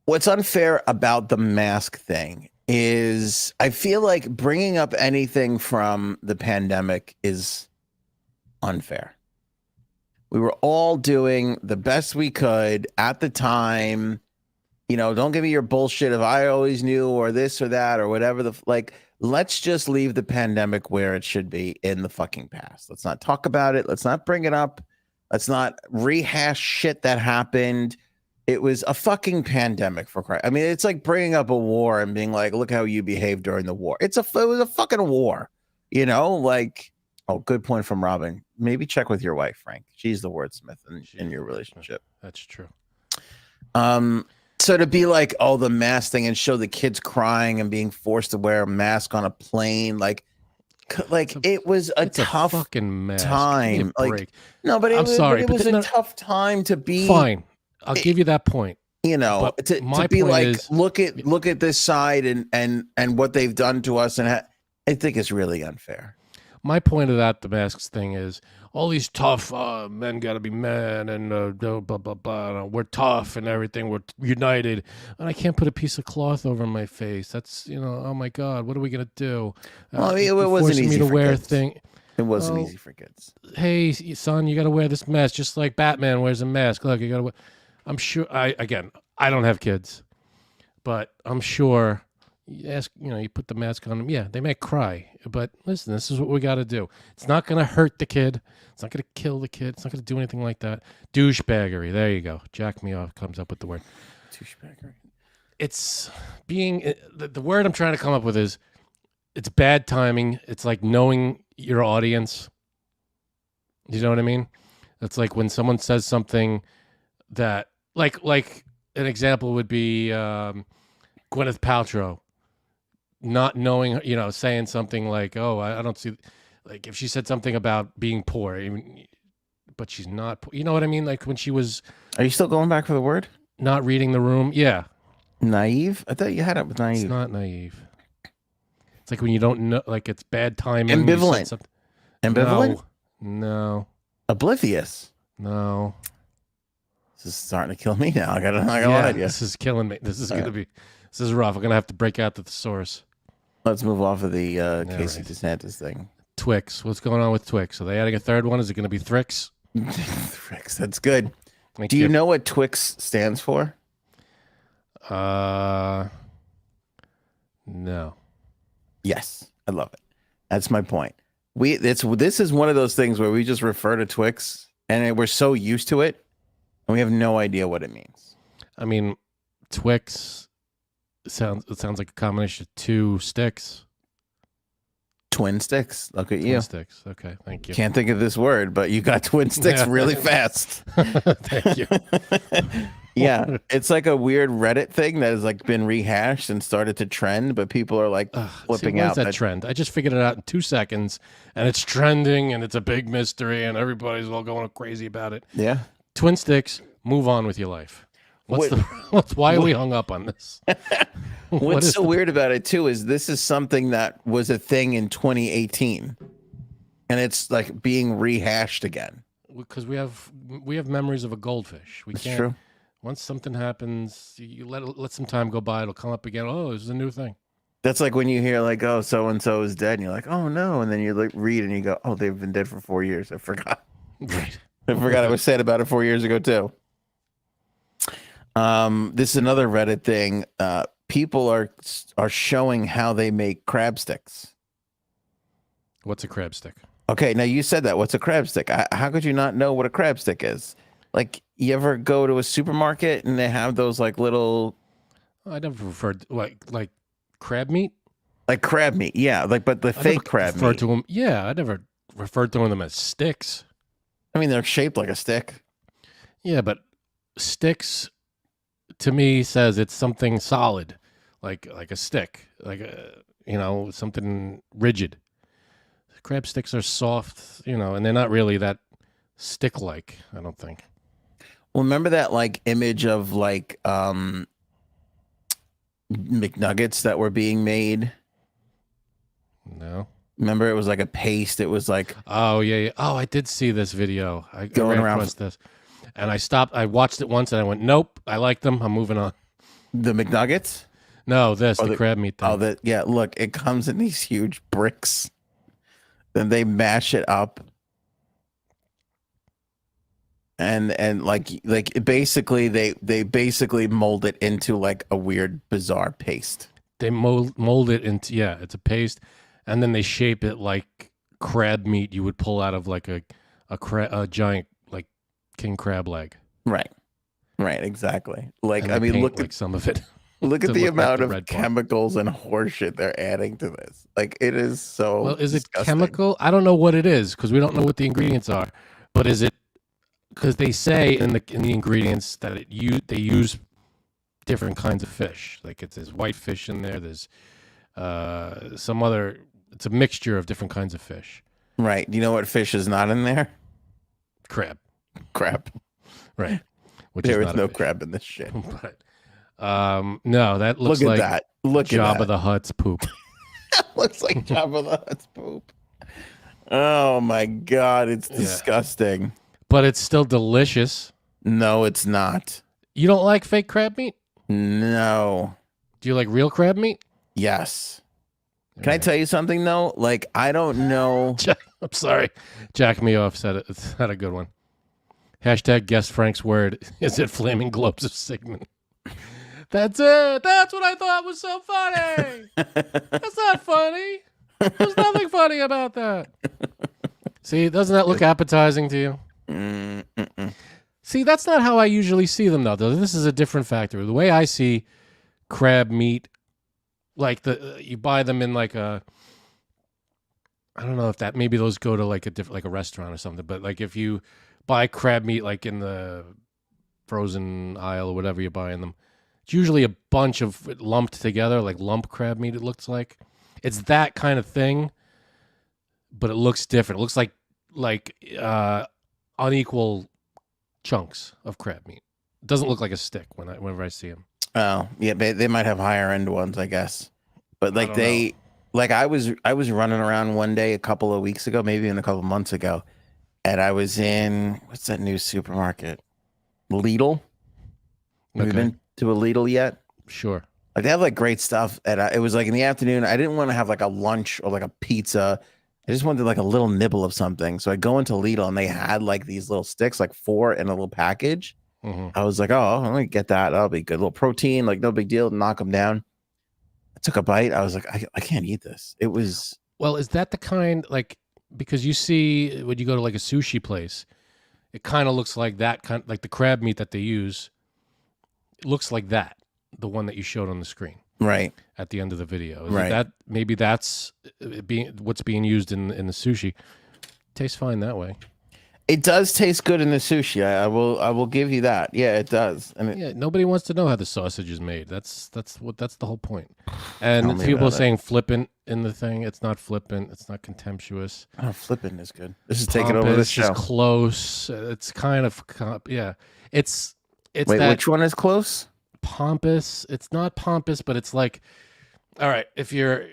What's unfair about the mask thing is I feel like bringing up anything from the pandemic is unfair. We were all doing the best we could at the time. Don't give me your bullshit of I always knew or this or that or whatever. Let's just leave the pandemic where it should be in the fucking past. Let's not talk about it. Let's not bring it up. Let's not rehash shit that happened. It was a fucking pandemic for Christ. I mean, it's like bringing up a war and being like, look how you behaved during the war. It was a fucking war, you know, like, oh, good point from Robin. Maybe check with your wife, Frank. She's the wordsmith in your relationship. That's true. So to be like, oh, the mask thing and show the kids crying and being forced to wear a mask on a plane, like it was a tough fucking mess. time. Like, no, but I'm sorry, but it was a tough time to be. Fine, I'll give you that point. You know, to be like, look at this side and what they've done to us, and I think it's really unfair. My point of the masks thing is all these tough men got to be men and blah, blah, blah, blah. We're tough and everything. We're united. And I can't put a piece of cloth over my face. That's, oh, my God, what are we going to do? Well, I mean, it wasn't easy for kids. It wasn't easy for kids. Hey, son, you got to wear this mask just like Batman wears a mask. Look, you got to wear. I'm sure, I don't have kids, but I'm sure. You put the mask on them. Yeah, they may cry, but listen, this is what we got to do. It's not going to hurt the kid. It's not going to kill the kid. It's not going to do anything like that. Douchebaggery. There you go. Jack me off comes up with the word. Douchebaggery. It's being the word I'm trying to come up with is it's bad timing. It's like knowing your audience. You know what I mean? It's like when someone says something that like an example would be Gwyneth Paltrow. Not knowing, saying something like, oh, I don't see, like if she said something about being poor, but she's not, you know what I mean? Like when she was. Are you still going back for the word? Not reading the room. Yeah. Naive? I thought you had it with naive. It's not naive. It's like when you don't know, like it's bad timing. Ambivalent. Ambivalent? No. Oblivious? No. This is starting to kill me now. I gotta lie to you. This is killing me. This is going to be, this is rough. I'm going to have to break out the thesaurus. Let's move off of the Casey DeSantis thing. Twix. What's going on with Twix? Are they adding a third one? Is it going to be Thrix? Thrix. That's good. Thank Do you know what Twix stands for? No. Yes. I love it. That's my point. This is one of those things where we just refer to Twix and we're so used to it and we have no idea what it means. I mean, Twix sounds like a combination of two sticks. Twin sticks. Look at you. Twin sticks. Okay, thank you. Can't think of this word, but you got twin sticks really fast. Thank you. Yeah, it's like a weird Reddit thing that has like been rehashed and started to trend, but people are like flipping out. That trend? I just figured it out in 2 seconds, and it's trending, and it's a big mystery, and everybody's all going crazy about it. Yeah. Twin sticks. Move on with your life. Why are we hung up on this? What's so weird about it too is this is something that was a thing in 2018, and it's like being rehashed again. Because we have memories of a goldfish. It's true. Once something happens, you let some time go by. It'll come up again. Oh, this is a new thing. That's like when you hear like, oh, so and so is dead, and you're like, oh no, and then you like read and you go, oh, they've been dead for 4 years. I forgot. Right. I forgot I was sad about it 4 years ago too. This is another Reddit thing. People are showing how they make crab sticks. What's a crab stick? Okay, now you said that. What's a crab stick? How could you not know what a crab stick is? Like, you ever go to a supermarket and they have those like little? I never referred like crab meat. Like crab meat, yeah. Like, but the fake crab meat. Referred to them, yeah. I never referred to them as sticks. I mean, they're shaped like a stick. Yeah, but sticks to me says it's something solid, like a stick, like something rigid. Crab sticks are soft, and they're not really that stick-like, I don't think. Well, remember that like image of like McNuggets that were being made? No. Remember, it was like a paste. It was like, oh yeah. Oh, I did see this video. I going ran around across this, and I stopped. I watched it once, and I went, "Nope, I like them. I'm moving on." The McNuggets? No, the crab meat thing. Oh, yeah. Look, it comes in these huge bricks. Then they mash it up, and like basically they basically mold it into like a weird bizarre paste. They mold it into it's a paste. And then they shape it like crab meat you would pull out of like a giant like king crab leg. Right. Right. Exactly. Like, And I they mean, paint, look like at some of it. look at to the look like amount the of red part. chemicals and horseshit they're adding to this. Like, it is so. Well, is it disgusting. chemical? I don't know what it is because we don't know what the ingredients are. But is it because they say in the ingredients that they use different kinds of fish? Like there's white fish in there. There's some other. It's a mixture of different kinds of fish. Right. Do you know what fish is not in there? Crab. Crab. Right. Which There is is not a no fish. crab in this shit. But no, that looks Look at like that. Look at Jabba that. the Hutt's poop. Looks like Jabba the Hutt's poop. Oh my god, it's disgusting. But it's still delicious. No, it's not. You don't like fake crab meat? No. Do you like real crab meat? Yes. Can I tell you something though? Like, I don't know. I'm sorry. Jack me off said it. It's not a good one. Hashtag guess Frank's word. Is it flaming globes of Sigmund? That's it. That's what I thought was so funny. That's not funny. There's nothing funny about that. See, doesn't that look appetizing to you? See, that's not how I usually see them, though. This is a different factor. The way I see crab meat, like you buy them in like a, I don't know if that maybe those go to like a different, like a restaurant or something. But like if you buy crab meat like in the frozen aisle or whatever you're buying them, it's usually a bunch of lumped together, like lump crab meat. It looks like it's that kind of thing, but it looks different. It looks like unequal chunks of crab meat. It doesn't look like a stick whenever I see them. Oh, yeah, they might have higher end ones, I guess. But like I was running around one day a couple of weeks ago, maybe even a couple of months ago, and I was in what's that new supermarket? Lidl. Have you been to a Lidl yet? Sure. Like they have like great stuff. And it was like in the afternoon. I didn't want to have like a lunch or like a pizza. I just wanted like a little nibble of something. So I go into Lidl and they had like these little sticks, like 4 in a little package. Mm-hmm. I was like, oh, let me get that. That'll be good. A little protein, like no big deal. Knock them down. I took a bite. I was like, I can't eat this. It was. Well, is that the kind like because you see when you go to like a sushi place, it kind of looks like that kind like the crab meat that they use. It looks like that, the one that you showed on the screen, Right. at the end of the video. Is Right. That maybe that's what's being used in the sushi. Tastes fine that way. It does taste good in the sushi. I will give you that. Yeah, it does. And Yeah, nobody wants to know how the sausage is made. That's the whole point. Tell And me people about are it. saying flippant in the thing. It's not flippant. It's not contemptuous. oh, flipping is good. This is taking over the Pompous show. is close. It's kind of yeah. It's Wait, that which one is close? pompous. It's not pompous, but it's like, all right, if you're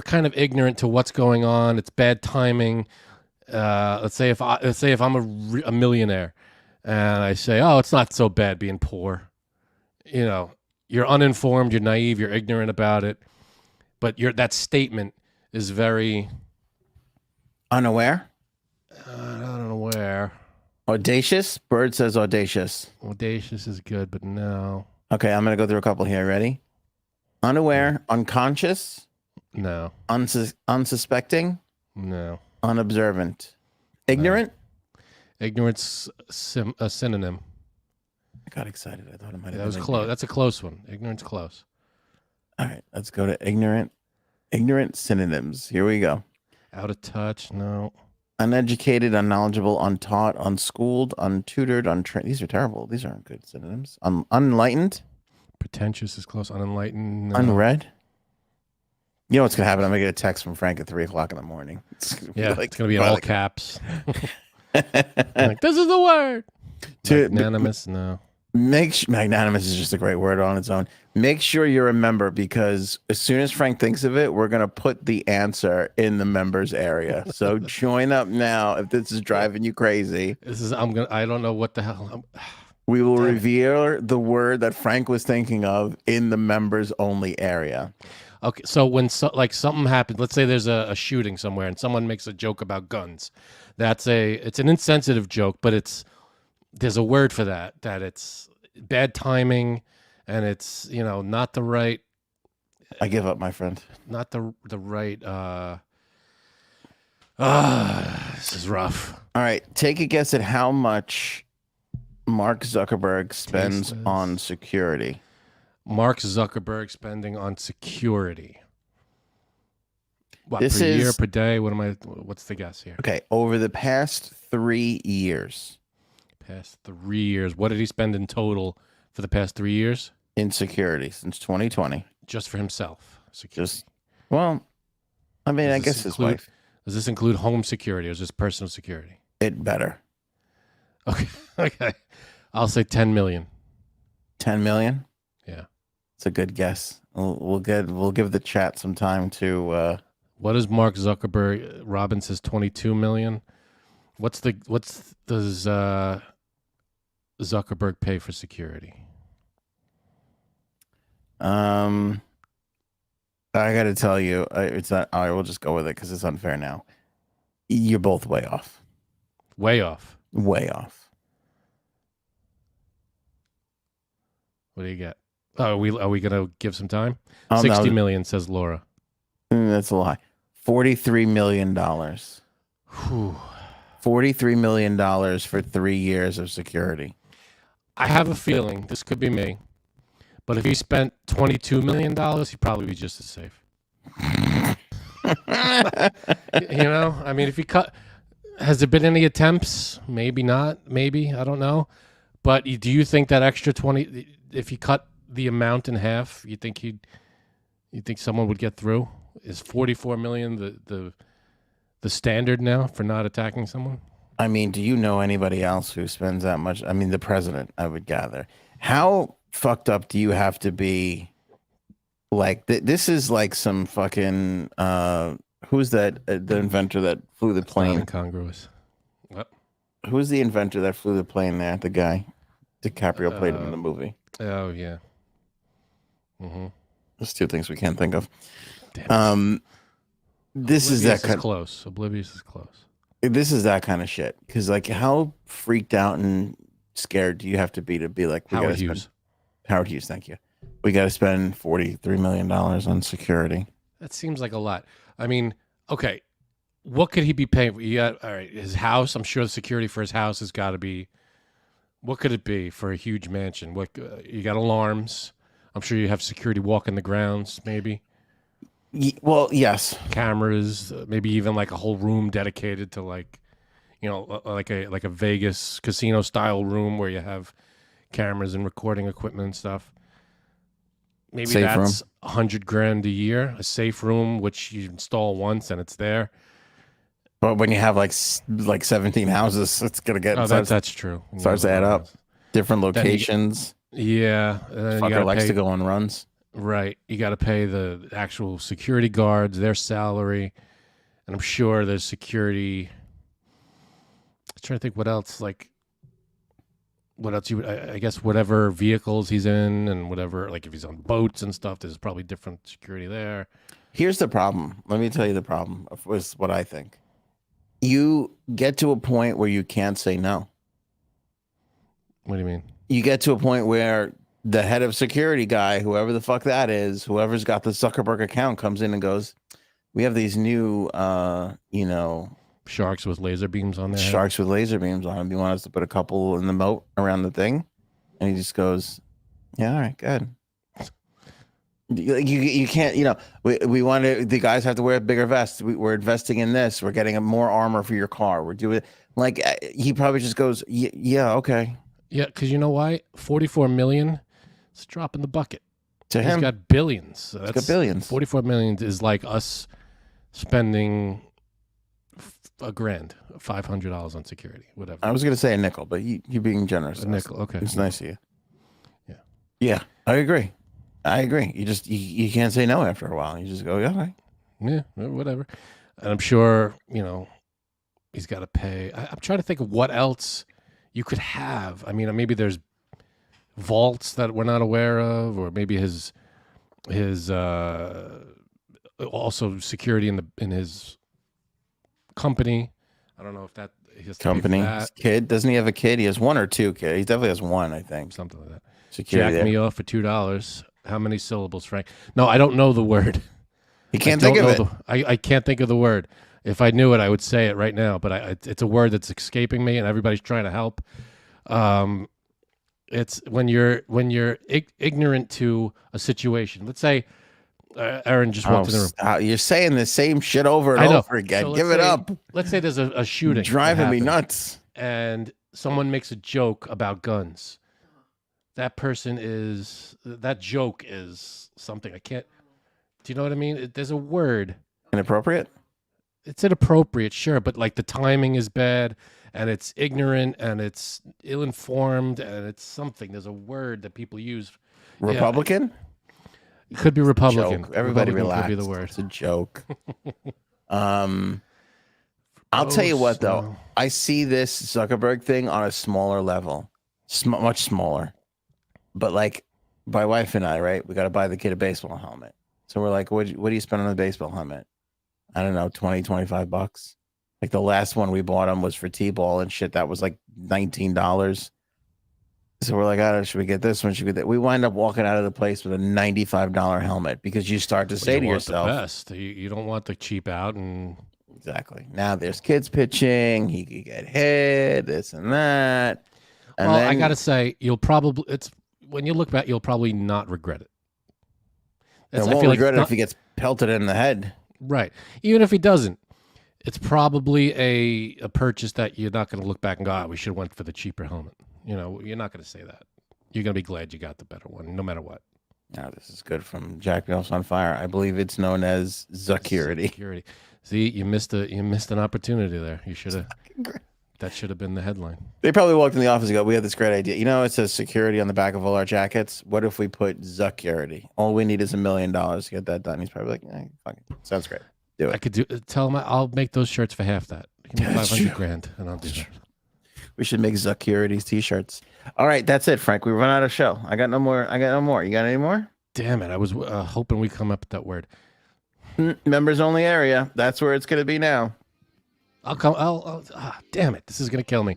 kind of ignorant to what's going on, it's bad timing. Let's say if I'm a millionaire and I say, oh, it's not so bad being poor. You know, you're uninformed, you're naive, you're ignorant about it, but that statement is very Unaware? I don't know where. Audacious? Bird says audacious. Audacious is good, but no. Okay, I'm going to go through a couple here. Ready? Unaware, unconscious, No. unsuspecting, No. unobservant. Ignorant? Ignorance a synonym. I got excited. I thought it might have That was been close. ignorant. That's a close one. Ignorance close. All right, let's go to ignorant. Ignorant synonyms. Here we go. Out of touch. No. Uneducated, unknowledgeable, untaught, unschooled, untutored, untrained. These are terrible. These aren't good synonyms. Unenlightened, Pretentious is close. Unenlightened. No. unread. You know what's gonna happen? I'm gonna get a text from Frank at 3:00 in the morning. It's gonna be Yeah, like- it's gonna be in all caps. Like, this is the word. To- Magnanimous. No. Magnanimous is just a great word on its own. Make sure you're a member because as soon as Frank thinks of it, we're gonna put the answer in the members area. So join up now if this is driving you crazy. I don't know what the hell. We will Damn it. reveal the word that Frank was thinking of in the members only area. Okay, so when something happens, let's say there's a shooting somewhere and someone makes a joke about guns. It's an insensitive joke, but there's a word for that it's bad timing and it's, not the right I give up, my friend. not the right this is rough. All right, take a guess at how much Mark Zuckerberg spends this. on security. Mark Zuckerberg spending on security. What, This per year, is- per day? What's the guess here? Okay, over the past 3 years Past 3 years. What did he spend in total for the past 3 years? in security since 2020. Just for himself. Security. Just, well, I mean, Does I this guess his include- wife. Does this include home security or is this personal security? It better. Okay. Okay. I'll say 10 million. 10 million? Yeah. It's a good guess. We'll give the chat some time to What is Mark Zuckerberg? Robin says 22 million. What's does Zuckerberg pay for security? I got to tell you, it's not. I will just go with it because it's unfair now. You're both way off. Way off. Way off. What do you get? Oh, are we gonna give some time? Oh, 60 no, million, says Laura. that's a lie. $43 million. Whew. $43 million for 3 years of security. I have a feeling this could be me, but if he spent $22 million, he'd probably be just as safe. You know, I mean, if he has there been any attempts? Maybe not. Maybe, I don't know. But do you think that extra 20, if he cut the amount in half, you think someone would get through? Is 44 million the standard now for not attacking someone? I mean, do you know anybody else who spends that much? I mean, the president, I would gather. How fucked up do you have to be? Like, this is like some fucking, who's that, the inventor that flew the Not plane? incongruous. What? Who's the inventor that flew the plane there? The guy. DiCaprio played him in the movie. Oh, yeah. Mm-hmm. There's two things we can't think of. Damn. This is that kind. Close. Oblivious is close. This is that kind of shit. Because like, how freaked out and scared do you have to be like, we Howard gotta Hughes. spend, Howard Hughes, thank you. We got to spend $43 million on security. That seems like a lot. I mean, okay, what could he be paying for? You got, all right, his house. I'm sure the security for his house has got to be. What could it be for a huge mansion? What you got alarms? I'm sure you have security walking the grounds, maybe Well, yes. cameras, maybe even like a whole room dedicated to like, you know, like a Vegas casino style room where you have cameras and recording equipment and stuff. Maybe Safe that's $100,000 a year, a safe room which you install once and it's there. But when you have like 17 houses, it's gonna get That's true. starts to add up. Different Then you- locations. Yeah, and then you Fucker gotta likes pay, to go on runs. right. You got to pay the actual security guards their salary, and I'm sure there's security. I'm trying to think what else. Like, what else you would? I guess whatever vehicles he's in and whatever. Like if he's on boats and stuff, there's probably different security there. Here's the problem. Let me tell you the problem with what I think. You get to a point where you can't say no. What do you mean? You get to a point where the head of security guy, whoever the fuck that is, whoever's got the Zuckerberg account, comes in and goes, "We have these new, Sharks with laser beams on their head? sharks with laser beams on them. You want us to put a couple in the moat around the thing?" And he just goes, "Yeah, all right, good." You can't, we want to, the guys have to wear a bigger vest. We're investing in this. We're getting more armor for your car. We're doing like, he probably just goes, yeah, okay. Yeah, because you know why? 44 million. It's a drop in the bucket. To He's him, got billions. So he's got billions. 44 million is like us spending $1,000, $500 on security, whatever. I was going to say a nickel, but you being generous. A nickel, okay. It's nice of you. Yeah. Yeah, I agree. You just, you can't say no after a while. You just go, yeah, all right. Yeah, whatever. And I'm sure, he's got to pay. I'm trying to think of what else you could have. I mean, maybe there's vaults that we're not aware of, or maybe his also security in his company. I don't know if that his Company, his kid. Doesn't he have a kid? He has one or two kids. He definitely has one, I think. something like that. Security. Jack me off for $2. How many syllables, Frank? No, I don't know the word. He can't think of it. I can't think of the word. If I knew it, I would say it right now. But it's a word that's escaping me, and everybody's trying to help. It's when you're ignorant to a situation. Let's say Aaron just walked in the room. You're saying the same shit over and I know. over again. So Give it up. Let's say there's a shooting. You're driving me that happened, nuts. and someone makes a joke about guns. That joke is something I can't. Do you know what I mean? There's a word. Inappropriate? It's inappropriate, sure, but like the timing is bad, and it's ignorant, and it's ill-informed, and it's something. There's a word that people use. Republican? It could be Republican. Joke. Everybody Republican relax. could be the word. It's a joke. I'll tell you what, though. I see this Zuckerberg thing on a smaller level, much smaller. But like my wife and I, right? We got to buy the kid a baseball helmet. So we're like, what do you spend on a baseball helmet? I don't know, $20-25. Like the last one we bought him was for T-ball and shit. That was like $19. So we're like, should we get this one? Should we get that? We wind up walking out of the place with a $95 helmet because you start to say to yourself, the best. You don't want the cheap out. And exactly. Now there's kids pitching. He could get hit, this and that. And well, then, I got to say, when you look back, you'll probably not regret it. I won't regret it if he gets pelted in the head. Right. Even if he doesn't, it's probably a purchase that you're not going to look back and go, we should have went for the cheaper helmet. You know, you're not going to say that. You're going to be glad you got the better one, no matter what. Now, this is good from Jack Mills on Fire. I believe it's known as security. Security. See, you missed an opportunity there. You should have. That should have been the headline. They probably walked in the office and go, we have this great idea. You know, it says security on the back of all our jackets. What if we put Zuckurity? All we need is $1 million to get that done. He's probably like, fuck it. Sounds great. Do it. I could tell him I'll make those shirts for half that. Give me $500,000 and I'll do that. We should make Zuckurity's t-shirts. All right, that's it, Frank. We run out of show. I got no more. You got any more? Damn it. I was hoping we come up with that word. Members only area. That's where it's going to be now. Damn it. This is going to kill me.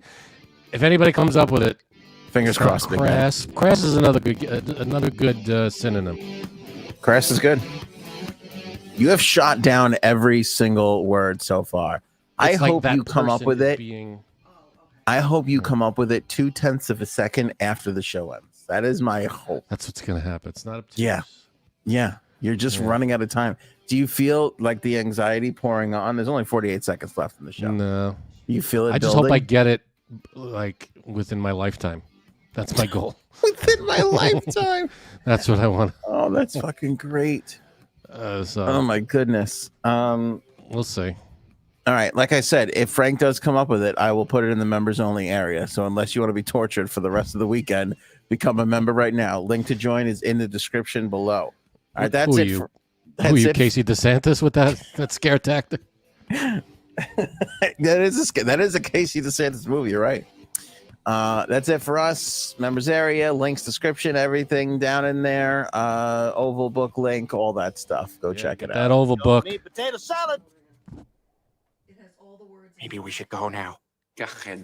If anybody comes up with it, fingers crossed. Crass. Crass is another good synonym. Crass is good. You have shot down every single word so far. I hope you come up with it. I hope you come up with it 0.2 of a second after the show ends. That is my hope. That's what's going to happen. It's not up to you. Yeah. You're just running out of time. Do you feel like the anxiety pouring on? There's only 48 seconds left in the show. No. You feel it I just building? hope I get it like within my lifetime. That's my goal. Within my lifetime. That's what I want. Oh, that's fucking great. Oh my goodness. We'll see. All right. Like I said, if Frank does come up with it, I will put it in the members only area. So unless you want to be tortured for the rest of the weekend, become a member right now. Link to join is in the description below. All right. That's it. Who are you, Casey DeSantis, with that scare tactic? that is a Casey DeSantis movie. You're right. That's it for us. Members area, links, description, everything down in there. Oval book link, all that stuff. Go check it out. That Oval book. Potato salad. Maybe we should go now. Go ahead.